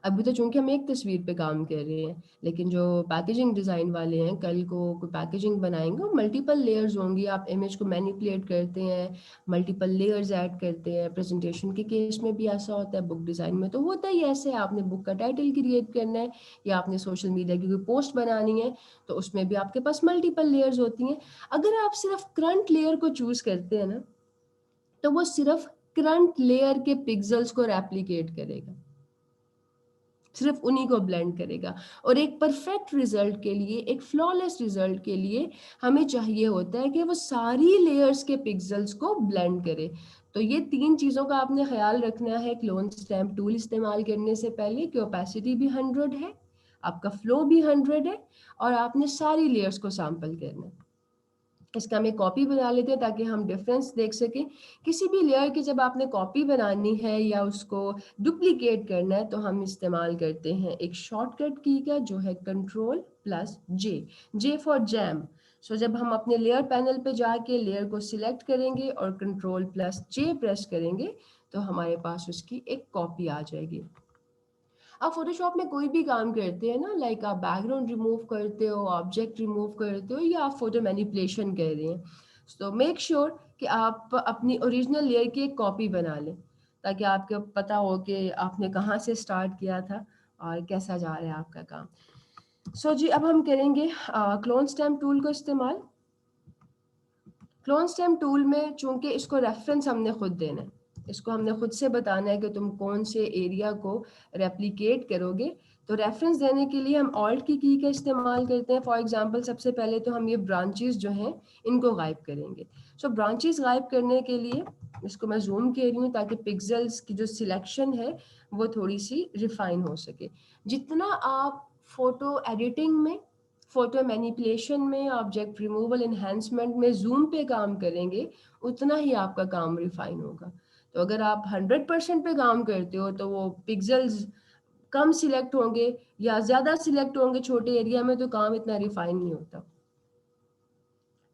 अभी तो चूंकि हम एक तस्वीर पे काम कर रहे हैं, लेकिन जो पैकेजिंग डिज़ाइन वाले हैं कल को कोई पैकेजिंग बनाएंगे, मल्टीपल लेयर्स होंगी। आप इमेज को मैनिपुलेट करते हैं, मल्टीपल लेयर्स ऐड करते हैं। प्रेजेंटेशन के केस में भी ऐसा होता है, बुक डिज़ाइन में तो होता ही ऐसे। आपने बुक का टाइटल क्रिएट करना है या आपने सोशल मीडिया की कोई पोस्ट बनानी है तो उसमें भी आपके पास मल्टीपल लेयर्स होती हैं। अगर आप सिर्फ करंट लेयर को चूज करते हैं ना, तो वो सिर्फ करंट लेयर के पिक्सल्स को रेप्लिकेट करेगा, सिर्फ उन्हीं को ब्लेंड करेगा। और एक परफेक्ट रिजल्ट के लिए, एक फ्लॉलेस रिजल्ट के लिए हमें चाहिए होता है कि वो सारी लेयर्स के पिक्सल्स को ब्लेंड करे। तो ये 3 चीज़ों का आपने ख्याल रखना है क्लोन स्टैम्प टूल इस्तेमाल करने से पहले, कि ओपेसिटी भी 100 है, आपका फ्लो भी 100 है और आपने सारी लेयर्स को सैंपल करना है। इसका हम एक कॉपी बना लेते हैं ताकि हम डिफरेंस देख सकें। किसी भी लेयर की जब आपने कॉपी बनानी है या उसको डुप्लीकेट करना है तो हम इस्तेमाल करते हैं एक शॉर्टकट की का, जो है Ctrl+J, J फॉर जैम। सो जब हम अपने लेयर पैनल पे जाके लेयर को सिलेक्ट करेंगे और Ctrl+J प्रेस करेंगे तो हमारे पास उसकी एक कॉपी आ जाएगी। आप फोटोशॉप में कोई भी काम करते हैं ना, लाइक आप बैकग्राउंड रिमूव करते हो, ऑब्जेक्ट रिमूव करते हो या आप फोटो मैनिपुलेशन कर रहे हैं, तो मेक श्योर कि आप अपनी ओरिजिनल लेयर की एक कॉपी बना लें ताकि आपको पता हो कि आपने कहाँ से स्टार्ट किया था और कैसा जा रहा है आपका काम। सो जी, अब हम करेंगे क्लोन स्टैम्प टूल को इस्तेमाल। क्लोन स्टैम्प टूल में चूंकि इसको रेफरेंस हमने खुद देना है, इसको हमने खुद से बताना है कि तुम कौन से एरिया को रेप्लिकेट करोगे, तो रेफरेंस देने के लिए हम ऑल्ट की का इस्तेमाल करते हैं। फॉर एग्जांपल सबसे पहले तो हम ये ब्रांचेस जो हैं इनको गायब करेंगे। सो ब्रांचेस गायब करने के लिए इसको मैं जूम कर रही हूँ ताकि पिक्सल्स की जो सिलेक्शन है वो थोड़ी सी रिफाइन हो सके। जितना आप फोटो एडिटिंग में, फोटो मैनिपुलेशन में, ऑब्जेक्ट रिमूवल एनहांसमेंट में जूम पे काम करेंगे, उतना ही आपका काम रिफाइन होगा। तो अगर आप 100% पे काम करते हो तो वो पिक्सल्स कम सिलेक्ट होंगे या ज़्यादा सिलेक्ट होंगे छोटे एरिया में, तो काम इतना रिफाइन नहीं होता।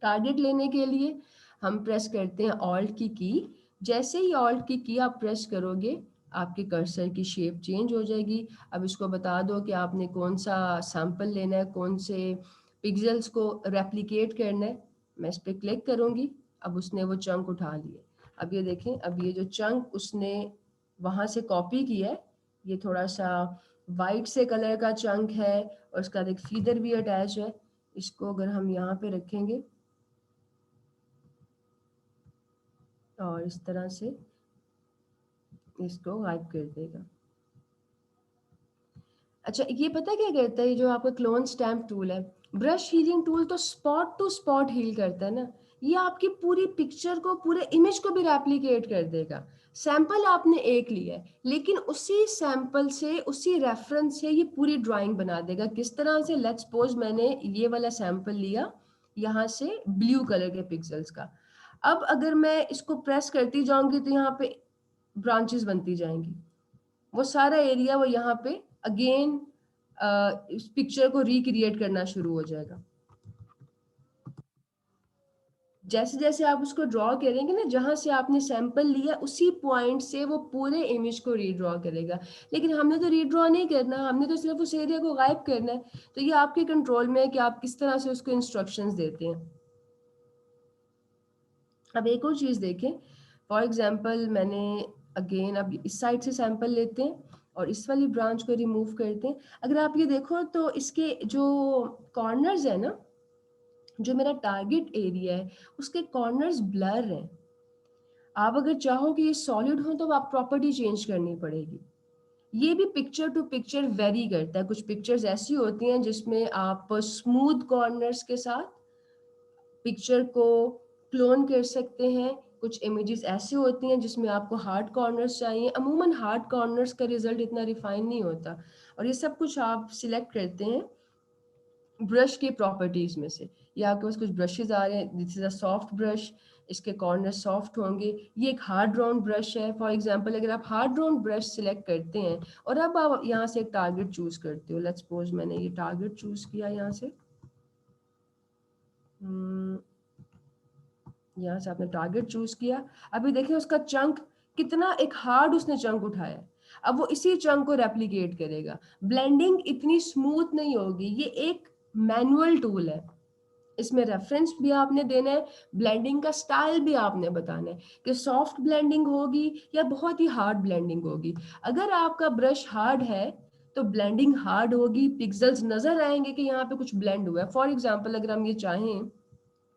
टारगेट लेने के लिए हम प्रेस करते हैं ऑल्ट की जैसे ही ऑल्ट की आप प्रेस करोगे आपके कर्सर की शेप चेंज हो जाएगी। अब इसको बता दो कि आपने कौन सा सैंपल लेना है, कौन से पिक्सेल्स को रेप्लिकेट करना है। मैं इस पर क्लिक करूंगी। अब उसने वो चंक उठा लिए। अब ये देखें, अब ये जो चंक उसने वहां से कॉपी किया है, ये थोड़ा सा वाइट से कलर का चंक है और उसका एक फीदर भी अटैच है। इसको अगर हम यहाँ पे रखेंगे और इस तरह से इसको गायब कर देगा। अच्छा, ये पता क्या करता है, जो आपका क्लोन स्टैम्प टूल है, ब्रश हीलिंग टूल तो स्पॉट टू स्पॉट हील करता है ना, ये आपकी पूरी पिक्चर को, पूरे इमेज को भी रेप्लिकेट कर देगा। सैंपल आपने एक लिया है, लेकिन उसी सैंपल से, उसी रेफरेंस से ये पूरी ड्राइंग बना देगा। किस तरह से, लेट्स सपोज मैंने ये वाला सैंपल लिया यहाँ से ब्लू कलर के पिक्सल्स का। अब अगर मैं इसको प्रेस करती जाऊंगी तो यहाँ पे ब्रांचेस बनती जाएंगी। वो सारा एरिया वो यहाँ पे अगेन इस पिक्चर को रिक्रिएट करना शुरू हो जाएगा। जैसे जैसे आप उसको ड्रॉ करेंगे ना, जहां से आपने सैंपल लिया उसी पॉइंट से वो पूरे इमेज को रीड्रॉ करेगा। लेकिन हमने तो रीड्रॉ नहीं करना, हमने तो सिर्फ उस एरिया को गायब करना है। तो ये आपके कंट्रोल में है कि आप किस तरह से उसको इंस्ट्रक्शंस देते हैं। अब एक और चीज़ देखें, फॉर एग्जांपल मैंने अगेन अब इस साइड से सैंपल लेते हैं और इस वाली ब्रांच को रिमूव करते हैं। अगर आप ये देखो तो इसके जो कॉर्नर्स है ना, जो मेरा टारगेट एरिया है, उसके कॉर्नर्स ब्लर हैं। आप अगर चाहो कि ये सॉलिड हो तो आप प्रॉपर्टी चेंज करनी पड़ेगी। ये भी पिक्चर टू पिक्चर वेरी करता है। कुछ पिक्चर्स ऐसी होती हैं जिसमें आप स्मूथ कॉर्नर्स के साथ पिक्चर को क्लोन कर सकते हैं। कुछ इमेजेस ऐसे होती हैं जिसमें आपको हार्ड कॉर्नर्स चाहिए। अमूमन हार्ड कॉर्नर्स का रिजल्ट इतना रिफाइन नहीं होता, और ये सब कुछ आप सिलेक्ट करते हैं ब्रश की प्रॉपर्टीज में से। ये आपके पास कुछ ब्रशेज आ रहे हैं, this is a soft brush, इसके कॉर्नर सॉफ्ट होंगे। ये एक हार्ड राउंड ब्रश है। फॉर एग्जांपल अगर आप हार्ड राउंड ब्रश सिलेक्ट करते हैं और अब आप यहाँ से एक टारगेट चूज करते हो, लेट्स सपोज मैंने ये टारगेट चूज किया यहाँ से, यहाँ से आपने टारगेट चूज किया। अभी देखिए उसका चंक कितना एक हार्ड उसने चंक उठाया है। अब वो इसी चंक को रेप्लिकेट करेगा। ब्लेंडिंग इतनी स्मूथ नहीं होगी, ये एक मैनुअल टूल है। इसमें रेफरेंस भी आपने देना है, ब्लेंडिंग का स्टाइल भी आपने बताना है कि सॉफ्ट ब्लेंडिंग होगी या बहुत ही हार्ड ब्लेंडिंग होगी। अगर आपका ब्रश हार्ड है तो ब्लेंडिंग हार्ड होगी, पिक्सेल्स नजर आएंगे कि यहाँ पे कुछ ब्लेंड हुआ है। फॉर एग्जांपल अगर हम ये चाहें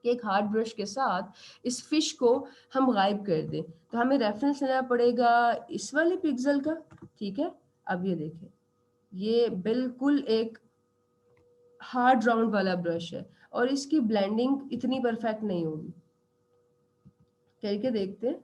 कि एक हार्ड ब्रश के साथ इस फिश को हम गायब कर दें, तो हमें रेफरेंस लेना पड़ेगा इस वाले पिक्सल का। ठीक है, अब ये देखें, ये बिल्कुल एक हार्ड राउंड वाला ब्रश है और इसकी ब्लेंडिंग इतनी परफेक्ट नहीं होगी। करके देखते हैं,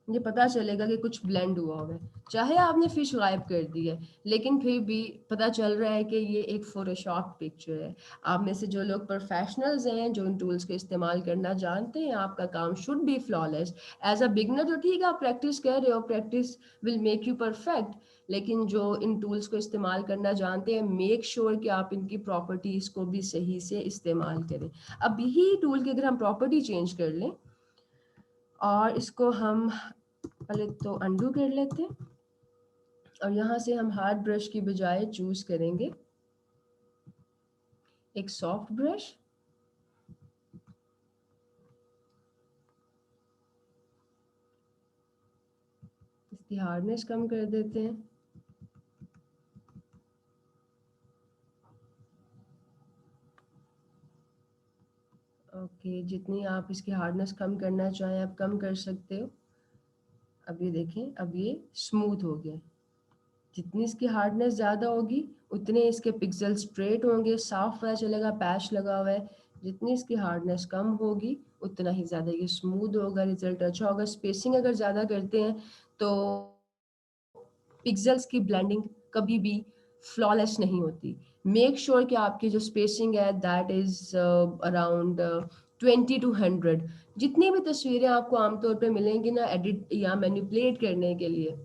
ये पता चलेगा कि कुछ ब्लेंड हुआ हुआ है। चाहे आपने फिश गायब कर दी है, लेकिन फिर भी पता चल रहा है कि ये एक फोटोशॉप पिक्चर है। आप में से जो लोग प्रोफेशनल्स हैं, जो इन टूल्स को इस्तेमाल करना जानते हैं, आपका काम should be flawless. As a beginner तो ठीक है, आप प्रैक्टिस कर रहे हो, practice will make you perfect. लेकिन जो इन टूल्स को इस्तेमाल करना जानते हैं, मेक श्योर कि आप इनकी प्रॉपर्टीज को भी सही से इस्तेमाल करें। अब यही टूल की अगर हम प्रॉपर्टी चेंज कर लें और इसको हम पहले तो अनडू कर लेते हैं, और यहाँ से हम हार्ड ब्रश की बजाय चूज करेंगे एक सॉफ्ट ब्रश। इसकी हार्डनेस कम कर देते हैं। ओके, जितनी आप इसकी हार्डनेस कम करना चाहें आप कम कर सकते हो। अब ये देखें, अब ये स्मूथ हो गया। जितनी इसकी हार्डनेस ज़्यादा होगी उतने इसके पिक्सल स्ट्रेट होंगे, साफ पता चलेगा पैच लगा हुआ है। जितनी इसकी हार्डनेस कम होगी उतना ही ज़्यादा ये स्मूथ होगा, रिजल्ट अच्छा होगा। स्पेसिंग अगर ज़्यादा करते हैं तो पिक्सेल्स की ब्लेंडिंग कभी भी फ्लॉलेस नहीं होती। मेक श्योर कि आपकी जो स्पेसिंग है दैट इज अराउंड 20 to 100। जितनी भी तस्वीरें आपको आमतौर पे मिलेंगी ना एडिट या मैनिपुलेट करने के लिए,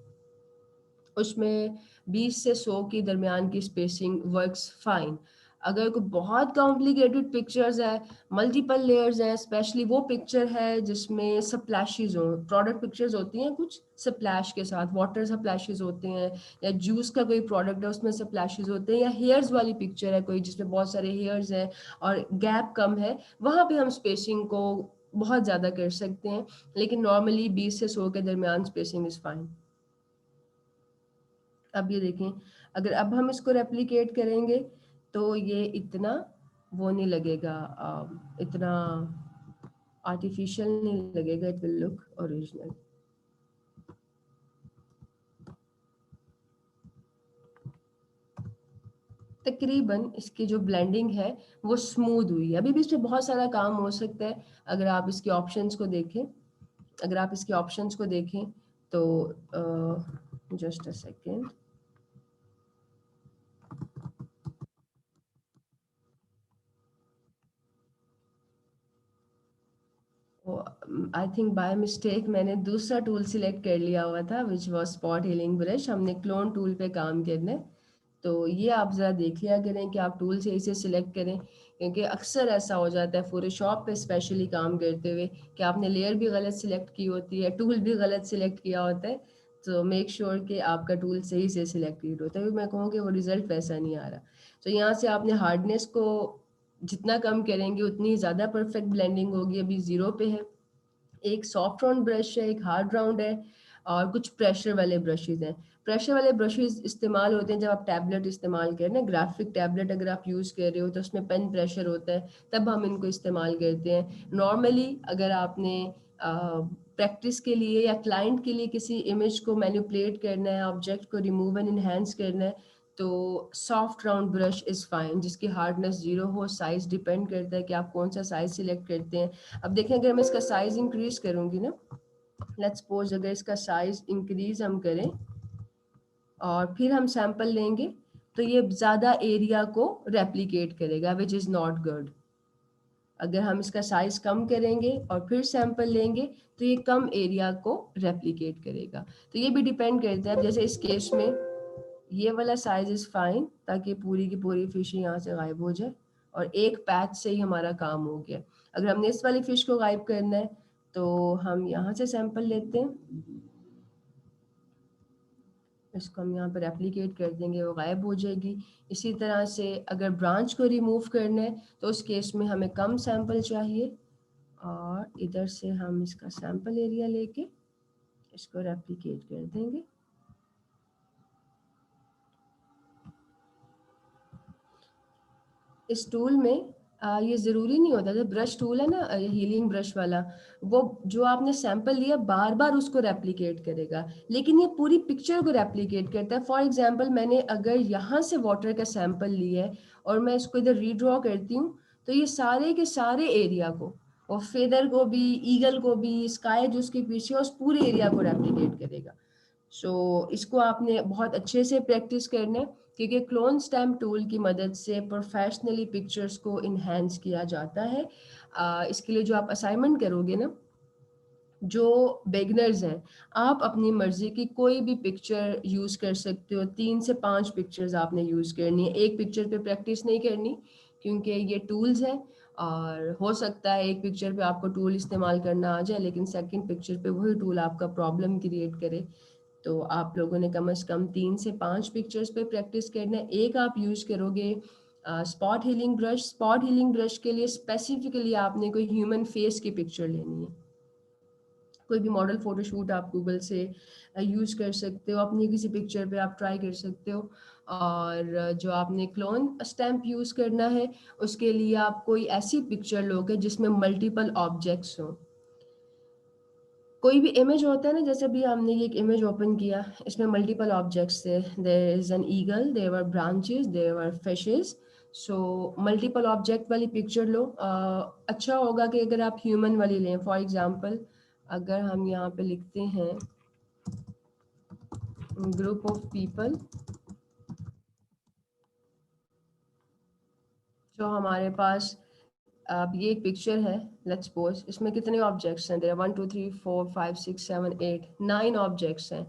उसमें 20 से 100 के दरमियान की स्पेसिंग वर्क्स फाइन। अगर कोई बहुत कॉम्प्लिकेटेड पिक्चर्स है, मल्टीपल लेयर्स हैं, स्पेशली वो पिक्चर है जिसमें स्प्लैशेस हो, प्रोडक्ट पिक्चर्स होती हैं कुछ स्प्लैश के साथ, वाटर स्प्लैशेस होते हैं, या जूस का कोई प्रोडक्ट है उसमें स्प्लैशेस होते हैं, या हेयर्स वाली पिक्चर है कोई जिसमें बहुत सारे हेयर्स हैं और गैप कम है, वहाँ पे हम स्पेसिंग को बहुत ज़्यादा कर सकते हैं, लेकिन नॉर्मली 20 से 100 के दरमियान स्पेसिंग इज़ फाइन। अब ये देखें, अगर अब हम इसको रेप्लिकेट करेंगे तो ये इतना वो नहीं लगेगा, इतना आर्टिफिशियल नहीं लगेगा, इट विल लुक ओरिजिनल। तकरीबन इसकी जो ब्लेंडिंग है वो स्मूथ हुई है। अभी भी इस पे बहुत सारा काम हो सकता है। अगर आप इसके ऑप्शंस को देखें, अगर आप इसके ऑप्शंस को देखें तो just a second, I think by mistake मैंने दूसरा टूल सिलेक्ट कर लिया हुआ था, which was spot healing brush. हमने क्लोन टूल पे काम करना है, तो ये आप ज़रा देख लिया करें कि आप टूल सही से सिलेक्ट करें, क्योंकि अक्सर ऐसा हो जाता है फोटोशॉप पे स्पेशली काम करते हुए कि आपने लेयर भी गलत सिलेक्ट की होती है, टूल भी गलत सिलेक्ट किया होता है। तो मेक श्योर कि आपका टूल सही से सिलेक्टेड होता है। मैं कहूँ कि वो रिजल्ट वैसा नहीं आ रहा। तो यहाँ से आपने हार्डनेस को जितना कम करेंगे उतनी ज़्यादा परफेक्ट ब्लेंडिंग होगी। अभी 0 पे है। एक सॉफ्ट राउंड ब्रश है, एक हार्ड राउंड है, और कुछ प्रेशर वाले ब्रशेज हैं। प्रेशर वाले ब्रशेज इस्तेमाल होते हैं जब आप टैबलेट इस्तेमाल करें ना, ग्राफिक टैबलेट अगर आप यूज़ कर रहे हो तो उसमें पेन प्रेशर होता है, तब हम इनको इस्तेमाल करते हैं। नॉर्मली अगर आपने प्रैक्टिस के लिए या क्लाइंट के लिए किसी इमेज को मैनिपुलेट करना है, ऑब्जेक्ट को रिमूव एंड इन्हेंस करना है, तो soft round brush is fine, जिसकी हार्डनेस 0 हो। साइज डिपेंड करता है कि आप कौन सा साइज सिलेक्ट करते हैं। अब देखें, अगर मैं इसका साइज इंक्रीज करूंगी ना, लेट्स सपोज अगर इसका साइज इंक्रीज हम करें और फिर हम सैंपल लेंगे, तो ये ज़्यादा एरिया को रेप्लिकेट करेगा, विच इज़ नॉट गुड। अगर हम इसका साइज कम करेंगे और फिर सैंपल लेंगे तो ये कम एरिया को रेप्लिकेट करेगा। तो ये भी डिपेंड करता है। जैसे इस केस में ये वाला साइज इज फाइन, ताकि पूरी की पूरी फिश यहाँ से गायब हो जाए और एक पैच से ही हमारा काम हो गया। अगर हमने इस वाली फिश को गायब करना है तो हम यहाँ से सैंपल लेते हैं, इसको हम यहाँ पर रेप्लिकेट कर देंगे, वो गायब हो जाएगी। इसी तरह से अगर ब्रांच को रिमूव करना है तो उस केस में हमें कम सैंपल चाहिए, और इधर से हम इसका सैंपल एरिया लेके इसको रेप्लिकेट कर देंगे। इस टूल में ये ज़रूरी नहीं होता, जो ब्रश टूल है ना, हीलिंग ब्रश वाला, वो जो आपने सैंपल लिया बार बार उसको रेप्लिकेट करेगा, लेकिन ये पूरी पिक्चर को रेप्लिकेट करता है। फॉर एग्जांपल, मैंने अगर यहाँ से वाटर का सैंपल लिया है और मैं इसको इधर रीड्रॉ करती हूँ, तो ये सारे के सारे एरिया को, और फेदर को भी, ईगल को भी, स्काई जो उसके पीछे उस पूरे एरिया को रेप्लिकेट करेगा। इसको आपने बहुत अच्छे से प्रैक्टिस करना है, क्योंकि क्लोन स्टैम्प टूल की मदद से प्रोफेशनली पिक्चर्स को इन्हेंस किया जाता है। इसके लिए जो आप असाइनमेंट करोगे ना, जो बिगनर्स हैं, आप अपनी मर्जी की कोई भी पिक्चर यूज़ कर सकते हो। 3 से 5 पिक्चर्स आपने यूज़ करनी है, एक पिक्चर पे प्रैक्टिस नहीं करनी, क्योंकि ये टूल्स हैं और हो सकता है एक पिक्चर पे आपको टूल इस्तेमाल करना आ जाए लेकिन सेकंड पिक्चर पे वही टूल आपका प्रॉब्लम क्रिएट करे। तो आप लोगों ने कम से कम 3 से 5 पिक्चर्स पे प्रैक्टिस करना है। एक आप यूज़ करोगे spot healing brush. Spot healing brush के लिए स्पेसिफिकली आपने कोई ह्यूमन फेस की पिक्चर लेनी है। कोई भी मॉडल फोटोशूट आप गूगल से यूज़ कर सकते हो, अपनी किसी पिक्चर पे आप ट्राई कर सकते हो। और जो आपने क्लोन स्टैम्प यूज़ करना है, उसके लिए आप कोई ऐसी पिक्चर लोगे जिसमें मल्टीपल ऑब्जेक्ट्स हों। कोई भी इमेज होता है ना, जैसे भी हमने ये एक इमेज ओपन किया, इसमें मल्टीपल ऑब्जेक्ट्स थे। There is an eagle, there were branches, there were fishes. So multiple object वाली पिक्चर लो। अच्छा होगा कि अगर आप ह्यूमन वाली लें। फॉर एग्जांपल, अगर हम यहाँ पे लिखते हैं ग्रुप ऑफ पीपल, जो हमारे पास अब ये एक पिक्चर है, लेट्स सपोज, इसमें कितने ऑब्जेक्ट्स हैं? देयर आर 1 2 3 4 5 6 7 8 9 ऑब्जेक्ट्स हैं।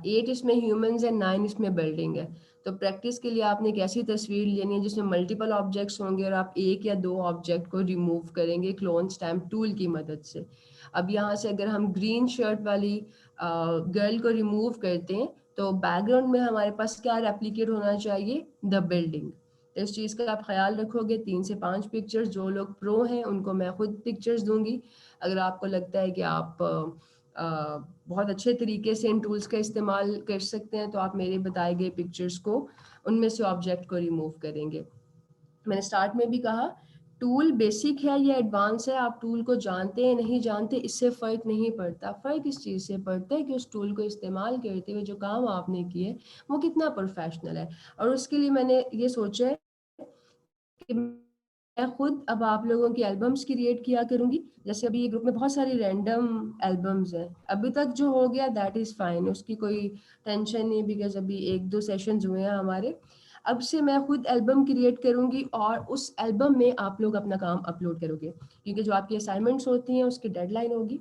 8 इसमें ह्यूमंस हैं, 9 इसमें बिल्डिंग है। तो प्रैक्टिस के लिए आपने एक ऐसी तस्वीर लेनी है जिसमें मल्टीपल ऑब्जेक्ट्स होंगे और आप एक या दो ऑब्जेक्ट को रिमूव करेंगे क्लोन स्टैम्प टूल की मदद से। अब यहाँ से अगर हम ग्रीन शर्ट वाली गर्ल को रिमूव करते हैं तो बैकग्राउंड में हमारे पास क्या रेप्लिकेट होना चाहिए, द बिल्डिंग। तो इस चीज़ का आप ख्याल रखोगे। 3 से 5 पिक्चर्स, जो लोग प्रो हैं उनको मैं खुद पिक्चर्स दूंगी। अगर आपको लगता है कि आप बहुत अच्छे तरीके से इन टूल्स का इस्तेमाल कर सकते हैं तो आप मेरे बताए गए पिक्चर्स को, उनमें से ऑब्जेक्ट को रिमूव करेंगे। मैंने स्टार्ट में भी कहा टूल बेसिक है या एडवांस है, आप टूल को जानते हैं नहीं जानते इससे फ़र्क नहीं पड़ता। फ़र्क इस चीज़ से पड़ता है कि उस टूल को इस्तेमाल करते हुए जो काम आपने किए वो कितना प्रोफेशनल है। और उसके लिए मैंने ये सोचा है कि मैं खुद अब आप लोगों की एल्बम्स क्रिएट किया करूँगी। जैसे अभी ये ग्रुप में बहुत सारी रैंडम एल्बम्स हैं। अभी तक जो हो गया दैट इज़ फाइन, उसकी कोई टेंशन नहीं, बिकॉज़ अभी 1-2 सेशंस हुए हैं हमारे। अब से मैं खुद एल्बम क्रिएट करूँगी और उस एल्बम में आप लोग अपना काम अपलोड करोगे। क्योंकि जो आपकी असाइनमेंट्स होती हैं उसकी डेडलाइन होगी।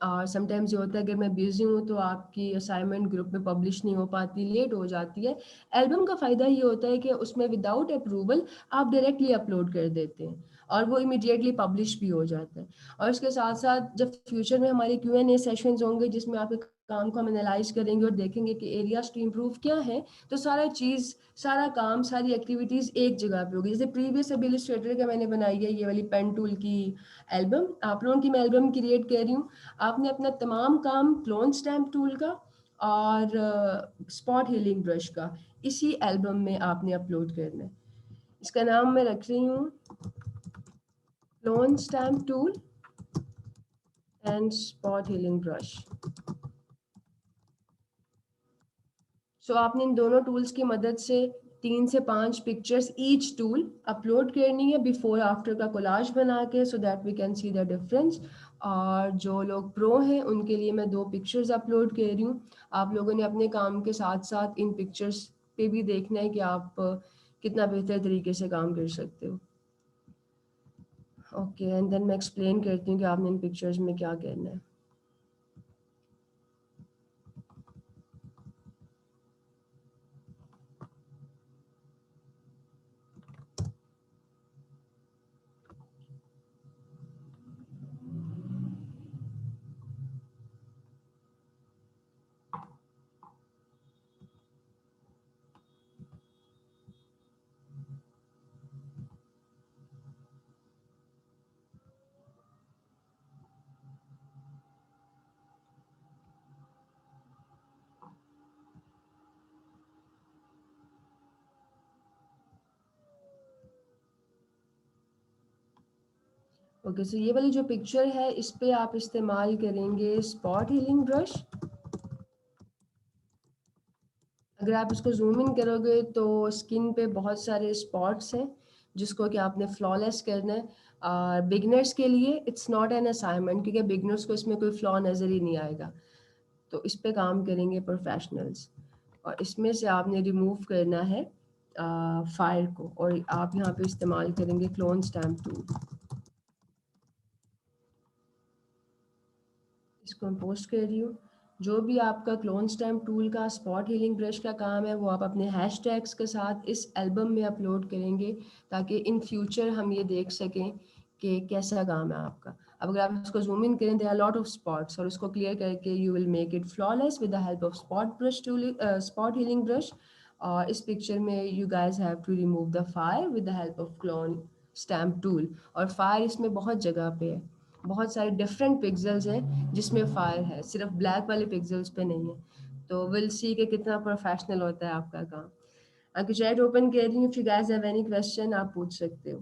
और समटाइम्स ये होता है अगर मैं बिज़ी हूँ तो आपकी असाइनमेंट ग्रुप में पब्लिश नहीं हो पाती, लेट हो जाती है। एल्बम का फ़ायदा ये होता है कि उसमें विदाउट अप्रूवल आप डायरेक्टली अपलोड कर देते हैं और वो इमीडिएटली पब्लिश भी हो जाता है। और इसके साथ-साथ जब फ्यूचर में हमारे Q&A सेशंस होंगे जिसमें आपके काम को हम एनालाइज़ करेंगे और देखेंगे कि एरियाज़ टू इम्प्रूव क्या है, तो सारा काम, सारी एक्टिविटीज़ एक जगह पे होगी। जैसे प्रीवियस अभी इलस्ट्रेटर का मैंने बनाई है ये वाली पेन टूल की एल्बम, आप लोगों की मैं एल्बम क्रिएट कर रही हूँ। आपने अपना तमाम काम क्लोन स्टैम्प टूल का और स्पॉट हीलिंग ब्रश का इसी एल्बम में आपने अपलोड करना है। इसका नाम मैं रख रही हूँ clone stamp tool and spot healing brush. So आपने इन दोनों टूल्स की मदद से 3 से 5 पिक्चर्स ईच टूल अपलोड करनी है बिफोर आफ्टर का कोलाज बना के, so that we can see the difference. और जो लोग प्रो हैं उनके लिए मैं 2 पिक्चर्स अपलोड कर रही हूँ। आप लोगों ने अपने काम के साथ साथ इन पिक्चर्स पे भी देखना है कि आप कितना बेहतर तरीके से काम कर सकते हो। ओके, एंड देन मैं एक्सप्लेन करती हूँ कि आपने इन पिक्चर्स में क्या करना है। ओके, सो ये वाली जो पिक्चर है इस पे आप इस्तेमाल करेंगे स्पॉट हीलिंग ब्रश। अगर आप इसको जूम इन करोगे तो स्किन पे बहुत सारे स्पॉट्स हैं जिसको कि आपने फ्लॉलेस करना है। और बिगनर्स के लिए इट्स नॉट एन असाइनमेंट क्योंकि बिगनर्स को इसमें कोई फ्लॉ नज़र ही नहीं आएगा। तो इस पे काम करेंगे प्रोफेशनल्स। और इसमें से आपने रिमूव करना है फायर को, और आप यहाँ पे इस्तेमाल करेंगे क्लोन स्टैम्प टूल। इसको मैं पोस्ट कर रही हूँ। जो भी आपका क्लोन स्टैम्प टूल का स्पॉट हीलिंग ब्रश का काम है वो आप अपने हैशटैग्स के साथ इस एल्बम में अपलोड करेंगे ताकि इन फ्यूचर हम ये देख सकें कि कैसा काम है आपका। अब अगर आप इसको जूम इन करें, there are lot of spots, और उसको क्लियर करके you will make it flawless with the help of spot healing brush. और इस पिक्चर में you guys have to remove the fire with the help of clone stamp tool. और fire इसमें बहुत जगह पे है, बहुत सारे डिफरेंट पिक्सेल्स हैं जिसमें फायर है, सिर्फ ब्लैक वाले पिक्सेल्स पे नहीं है। तो विल सी कि कितना प्रोफेशनल होता है आपका काम। आपकी चैट ओपन कर रही हूँ, if you guys have any question आप पूछ सकते हो।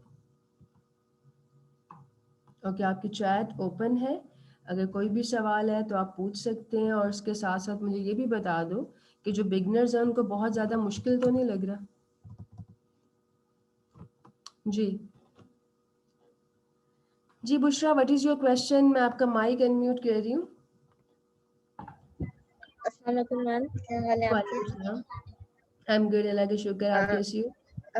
ओके, आपकी चैट ओपन है, अगर कोई भी सवाल है तो आप पूछ सकते हैं। और उसके साथ साथ मुझे ये भी बता दो कि जो बिगनर्स हैं उनको बहुत ज़्यादा मुश्किल तो नहीं लग रहा? जी जी Bushra, what is your question? मैं आपका माइक अनम्यूट कर रही हूँ।
अस्सलाम वालेकुम मैम, क्या हाल है आपके?
वालेकुम सलाम। आई एम गुड, अल्लाह का शुक्र। आप कैसी हो?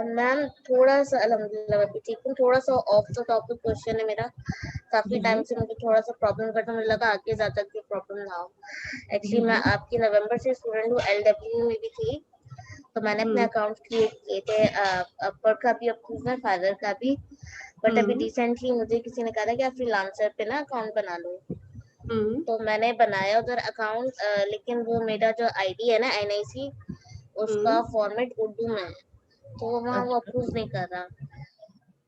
मैम थोड़ा सा अल्हम्दुलिल्लाह मैं भी ठीक हूँ। थोड़ा सा ऑफ द टॉपिक क्वेश्चन है मेरा। काफी
जी जी
टाइम से मुझे थोड़ा सा प्रॉब्लम करता, मुझे लगा आगे ज्यादा कोई प्रॉब्लम ना हो। एक्चुअली
जी
मैं
जी
आपकी नवंबर से स्टूडेंट हूँ, LW में भी थी। तो मैंने अपने अकाउंट क्रिएट किए थे, अपवर्क का भी अप्रूव है, फाइवर का भी। बट अभी रिसेंटली मुझे किसी ने कहा था कि आप फ्रीलांसर पे ना अकाउंट बना लो, तो मैंने बनाया उधर अकाउंट, लेकिन वो मेरा जो आईडी है ना NIC, उसका फॉर्मेट उर्दू में है, तो वहाँ वो
अच्छा।
अप्रूव नहीं कर रहा।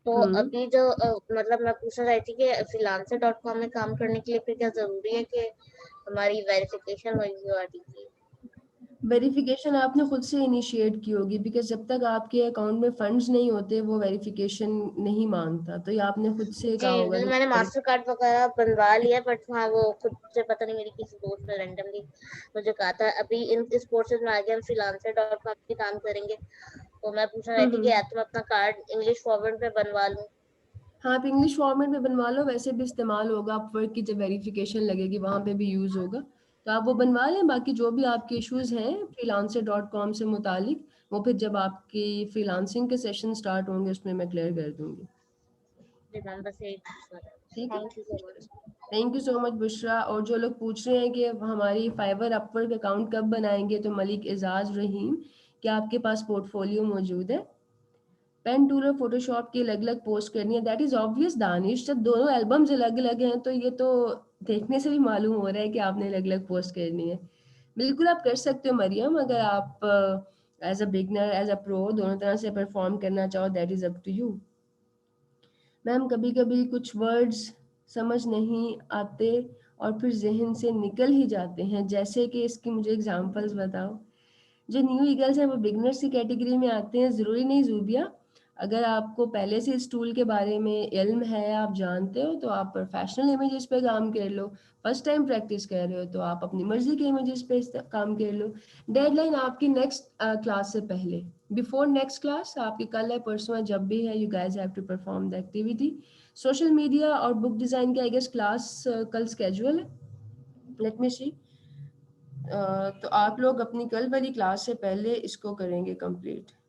तो अभी जो मतलब मैं पूछना चाहती थी कि freelancer.com में काम करने के लिए फिर क्या जरूरी है कि हमारी वेरिफिकेशन हुई URD की?
वेरिफिकेशन आपने खुद से इनिशिएट की होगी, बिकॉज जब तक आपके अकाउंट में फंड्स नहीं होते वो वेरिफिकेशन नहीं मांगता, तो ये आपने खुद से कहा होगा
जी,
कि
मैंने
मुझे
मास्टर कार्ड वगैरह बनवा लिया, बट हाँ वो खुद से पता नहीं, मेरी किसी दोस्त ने रैंडमली मुझे कहा था अभी इस कोर्सेज में आगे हम freelancer.com पे काम करेंगे, तो मैं पूछना चाहती थी कि या तो मैं अपना कार्ड इंग्लिश फॉर्मेट पे बनवा लूँ।
हाँ, आप इंग्लिश फॉर्मेट में बनवा लो, वैसे भी इस्तेमाल होगा, अपवर्क की जब वेरिफिकेशन लगेगी वहाँ पे भी यूज़ होगा, तो आप वो बनवा लें। बाकी जो भी आपके इश्यूज़ हैं freelancer.com से मुतालिक, वो फिर जब आपकी फ्रीलांसिंग के सेशन स्टार्ट होंगे उसमें मैं क्लियर कर दूंगी।
जी मैम, बस यही पूछना था।
ठीक है,
thank you so much.
Thank you so much Bushra. और जो लोग पूछ रहे हैं कि हमारी फाइवर अपवर्क अकाउंट कब बनाएंगे, तो मलिक एजाज रहीम, क्या आपके पास पोर्टफोलियो मौजूद है? पेन टूल और फोटोशॉप की अलग अलग पोस्ट करनी है, दैट इज ऑब्वियस दानिश, जब दोनों एल्बम्स अलग अलग हैं तो ये तो देखने से भी मालूम हो रहा है कि आपने अलग अलग पोस्ट करनी है। बिल्कुल आप कर सकते हो मरियम, अगर आप as a beginner as a pro दोनों तरह से परफॉर्म करना चाहो, that is up to you. Ma'am कभी कभी कुछ वर्ड्स समझ नहीं आते और फिर जहन से निकल ही जाते हैं, जैसे कि इसकी मुझे एग्जांपल्स बताओ। जो न्यू ईगल्स हैं वो बिगनर्स की कैटेगरी में आते हैं, ज़रूरी नहीं ज़ूबिया। अगर आपको पहले से इस टूल के बारे में इल्म है, आप जानते हो, तो आप प्रोफेशनल इमेजेस पे काम कर लो। फर्स्ट टाइम प्रैक्टिस कर रहे हो तो आप अपनी मर्जी के इमेजेस पे काम कर लो। डेडलाइन आपकी नेक्स्ट क्लास से पहले, बिफोर नेक्स्ट क्लास, आपकी कल है परसों है, जब भी है, you guys have to perform the activity. Social media और बुक डिज़ाइन की आई गेस क्लास कल स्केड्यूल है, लेट मी सी। तो आप लोग अपनी कल वाली क्लास से पहले इसको करेंगे कंप्लीट।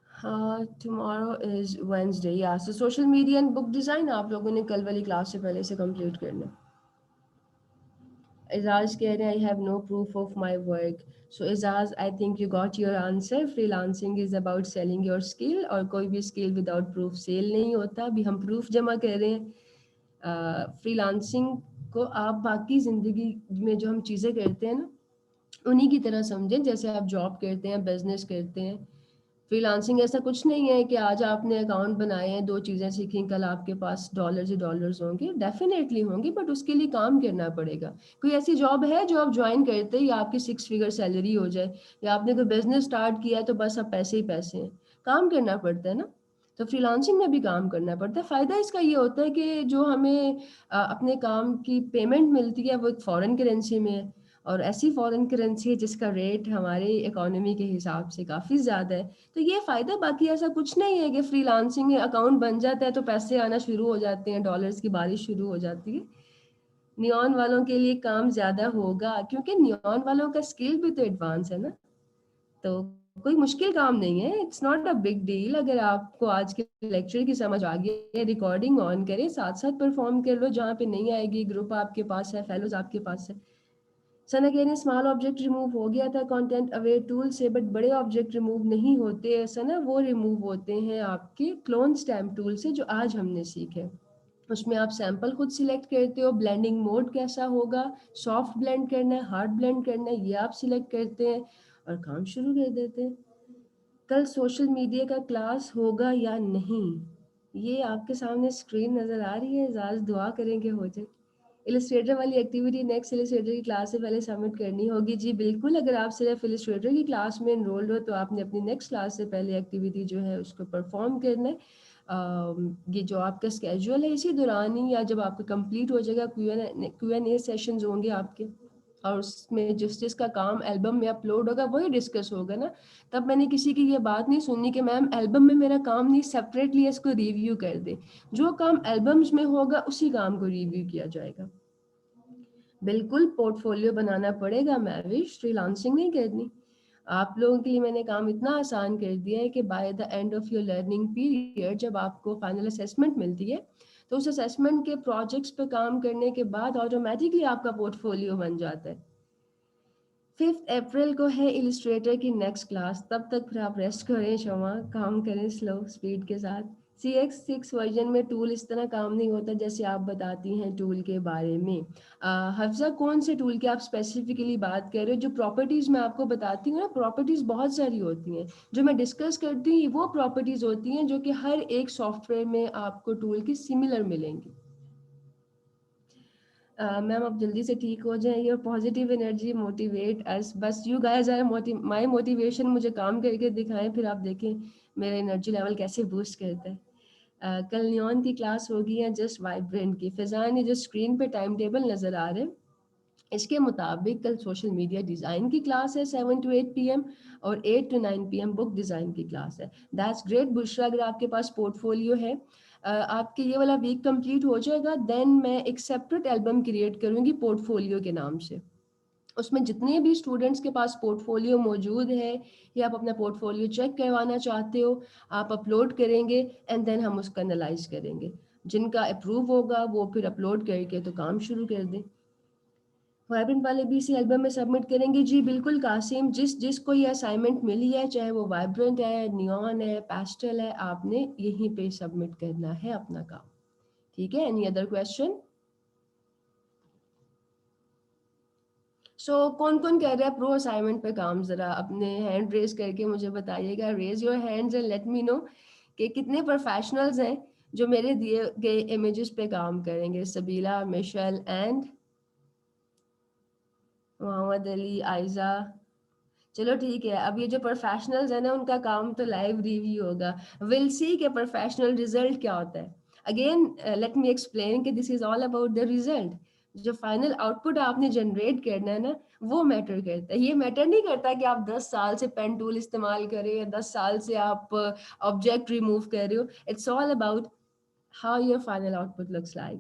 हाँ, टुमारो इज वेंसडे, या so social media and book design आप लोगों ने कल वाली क्लास से पहले से कंप्लीट करना है। एजाज कह रहे हैं I have no proof of my work. So Ejaz, I think you got your answer, freelancing is about selling your skill, और कोई भी स्किल विदाउट प्रूफ सेल नहीं होता। अभी हम प्रूफ जमा कर रहे हैं। फ्रीलांसिंग को आप बाकी ज़िंदगी में जो हम चीज़ें करते हैं ना, उन्हीं की तरह समझें जैसे आप जॉब करते हैं, बिजनेस करते हैं। फ्रीलांसिंग ऐसा कुछ नहीं है कि आज आपने अकाउंट बनाए हैं, दो चीज़ें सीखी, कल आपके पास डॉलर्स ही डॉलर्स होंगे। डेफिनेटली होंगे, बट उसके लिए काम करना पड़ेगा। कोई ऐसी जॉब है जो आप ज्वाइन करते ही आपकी 6 फिगर सैलरी हो जाए, या आपने कोई बिजनेस स्टार्ट किया तो बस अब पैसे ही पैसे हैं? काम करना पड़ता है ना। तो फ्रीलांसिंग में भी काम करना पड़ता है। फ़ायदा इसका ये होता है कि जो हमें अपने काम की पेमेंट मिलती है वो एक फ़ॉरेन करेंसी में है, और ऐसी फ़ॉरेन करेंसी है जिसका रेट हमारी इकोनॉमी के हिसाब से काफ़ी ज़्यादा है। तो ये फ़ायदा, बाकी ऐसा कुछ नहीं है कि फ्रीलांसिंग में अकाउंट बन जाता है तो पैसे आना शुरू हो जाते हैं, डॉलर्स की बारिश शुरू हो जाती है। नियॉन वालों के लिए काम ज़्यादा होगा, क्योंकि नियॉन वालों का स्किल भी तो एडवांस है ना। तो कोई मुश्किल काम नहीं है, it's not a big deal. अगर आपको आज के लेक्चर की समझ आ गई है, रिकॉर्डिंग ऑन करें, साथ साथ परफॉर्म कर लो। जहाँ पे नहीं आएगी, ग्रुप आपके पास है, फेलोज आपके पास है। सना कह रही स्मॉल ऑब्जेक्ट रिमूव हो गया था कंटेंट अवेयर टूल से, बट बड़े ऑब्जेक्ट रिमूव नहीं होते सना, वो रिमूव होते हैं आपके क्लोन स्टैम्प टूल से, जो आज हमने सीखे। उसमें आप सैंपल खुद सिलेक्ट करते हो, ब्लेंडिंग मोड कैसा होगा, सॉफ्ट ब्लेंड करना है, हार्ड ब्लेंड करना है, ये आप सिलेक्ट करते हैं और काम शुरू कर देते हैं। कल सोशल मीडिया का क्लास होगा या नहीं, ये आपके सामने स्क्रीन नज़र आ रही है, आज दुआ करेंगे हो जाए। इलस्ट्रेटर वाली एक्टिविटी नेक्स्ट इलस्ट्रेटर की क्लास से पहले सबमिट करनी होगी। जी बिल्कुल, अगर आप सिर्फ इलस्ट्रेटर की क्लास में इनरोल्ड हो तो आपने अपनी नेक्स्ट क्लास से पहले एक्टिविटी जो है उसको परफॉर्म करना है। ये जो आपका स्केड्यूल है, इसी दौरान ही या जब आपका कंप्लीट हो जाएगा, क्यू एन ए सेशंस होंगे आपके, और उसमें जिस जिसका काम एल्बम में अपलोड होगा वही डिस्कस होगा ना। तब मैंने किसी की ये बात नहीं सुननी कि मैम एल्बम में मेरा काम नहीं, सेपरेटली इसको रिव्यू कर दे। जो काम एल्बम्स में होगा उसी काम को रिव्यू किया जाएगा। बिल्कुल पोर्टफोलियो बनाना पड़ेगा मैविश, फ्रीलांसिंग नहीं करनी। आप लोगों के लिए मैंने काम इतना आसान कर दिया है कि by the end of your learning period, जब आपको फाइनल असेसमेंट मिलती है, तो उस असेसमेंट के प्रोजेक्ट्स पे काम करने के बाद ऑटोमेटिकली आपका पोर्टफोलियो बन जाता है। 5 अप्रैल को है इलिस्ट्रेटर की नेक्स्ट क्लास, तब तक फिर आप रेस्ट करें शमा, काम करें स्लो स्पीड के साथ। CX6 वर्जन में टूल इस तरह काम नहीं होता जैसे आप बताती हैं टूल के बारे में। हफ्जा कौन से टूल की आप स्पेसिफिकली बात कर रहे हो? जो प्रॉपर्टीज़ मैं आपको बताती हूँ ना, प्रॉपर्टीज़ बहुत सारी होती हैं, जो मैं डिस्कस करती हूँ वो प्रॉपर्टीज़ होती हैं जो कि हर एक सॉफ्टवेयर में आपको टूल की सिमिलर मिलेंगी। मैम आप जल्दी से ठीक हो जाएं, your positive energy motivate us, बस you guys are my motivation, मुझे काम करके दिखाएं, फिर आप देखें मेरा एनर्जी लेवल कैसे बूस्ट करता है। कल न्योन की क्लास होगी या जस्ट वाइब्रेंट की? फिजान ये जो स्क्रीन पे टाइम टेबल नज़र आ रहे हैं इसके मुताबिक कल सोशल मीडिया डिज़ाइन की क्लास है 7 to 8 PM और 8 to 9 PM बुक डिज़ाइन की क्लास है। दैट्स ग्रेट बुशरा, अगर आपके पास पोर्टफोलियो है, आपके ये वाला वीक कंप्लीट हो जाएगा, देन मैं एक सेपरेट एल्बम क्रिएट करूँगी पोर्टफोलियो के नाम से। उसमें जितने भी स्टूडेंट्स के पास पोर्टफोलियो मौजूद है या आप अपना पोर्टफोलियो चेक करवाना चाहते हो, आप अपलोड करेंगे एंड देन हम उसका एनालाइज करेंगे। जिनका अप्रूव होगा वो फिर अपलोड करके तो काम शुरू कर दें। वाइब्रेंट वाले भी इसी एल्बम में सबमिट करेंगे? जी बिल्कुल कासिम, जिसको ये असाइनमेंट मिली है, चाहे वो वाइब्रेंट है, नियॉन है, पेस्टल है, आपने यहीं पे सबमिट करना है अपना काम। ठीक है, एनी अदर क्वेश्चन? कौन कौन कर रहा है प्रो असाइनमेंट पे काम? जरा अपने हैंड रेज करके मुझे बताइएगा, raise your hands and let me know कि कितने प्रोफेशनल्स हैं जो मेरे दिए गए इमेजेस पे काम करेंगे। सबीला, मिशेल एंड मोहम्मद अली, आयजा। चलो ठीक है, अब ये जो प्रोफेशनल्स है ना उनका काम तो लाइव रिव्यू होगा। विल सी के प्रोफेशनल रिजल्ट क्या होता है। अगेन लेट मी एक्सप्लेन कि this is all about the result. जो फाइनल आउटपुट आपने जनरेट करना है ना वो मैटर करता है। ये मैटर नहीं करता कि आप 10 साल से पेन टूल इस्तेमाल कर रहे हो या 10 साल से आप ऑब्जेक्ट रिमूव कर रहे हो। It's all about how your final output looks like.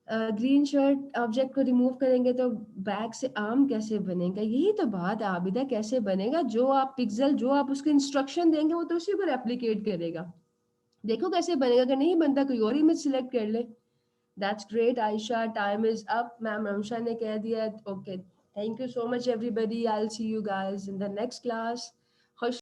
Green shirt object को रिमूव करेंगे तो बैग से आम कैसे बनेगा? यही तो बात है आबिदा, कैसे बनेगा? जो आप पिक्सल, जो आप उसको इंस्ट्रक्शन देंगे वो तो उसी को रेप्लिकेट करेगा। देखो कैसे बनेगा, अगर नहीं बनता कोई और इमेज सिलेक्ट कर ले। That's great Ayesha, time is up. Ma'am Ramsha ने कह दिया। Okay, thank you so much everybody, I will see you guys in the next class.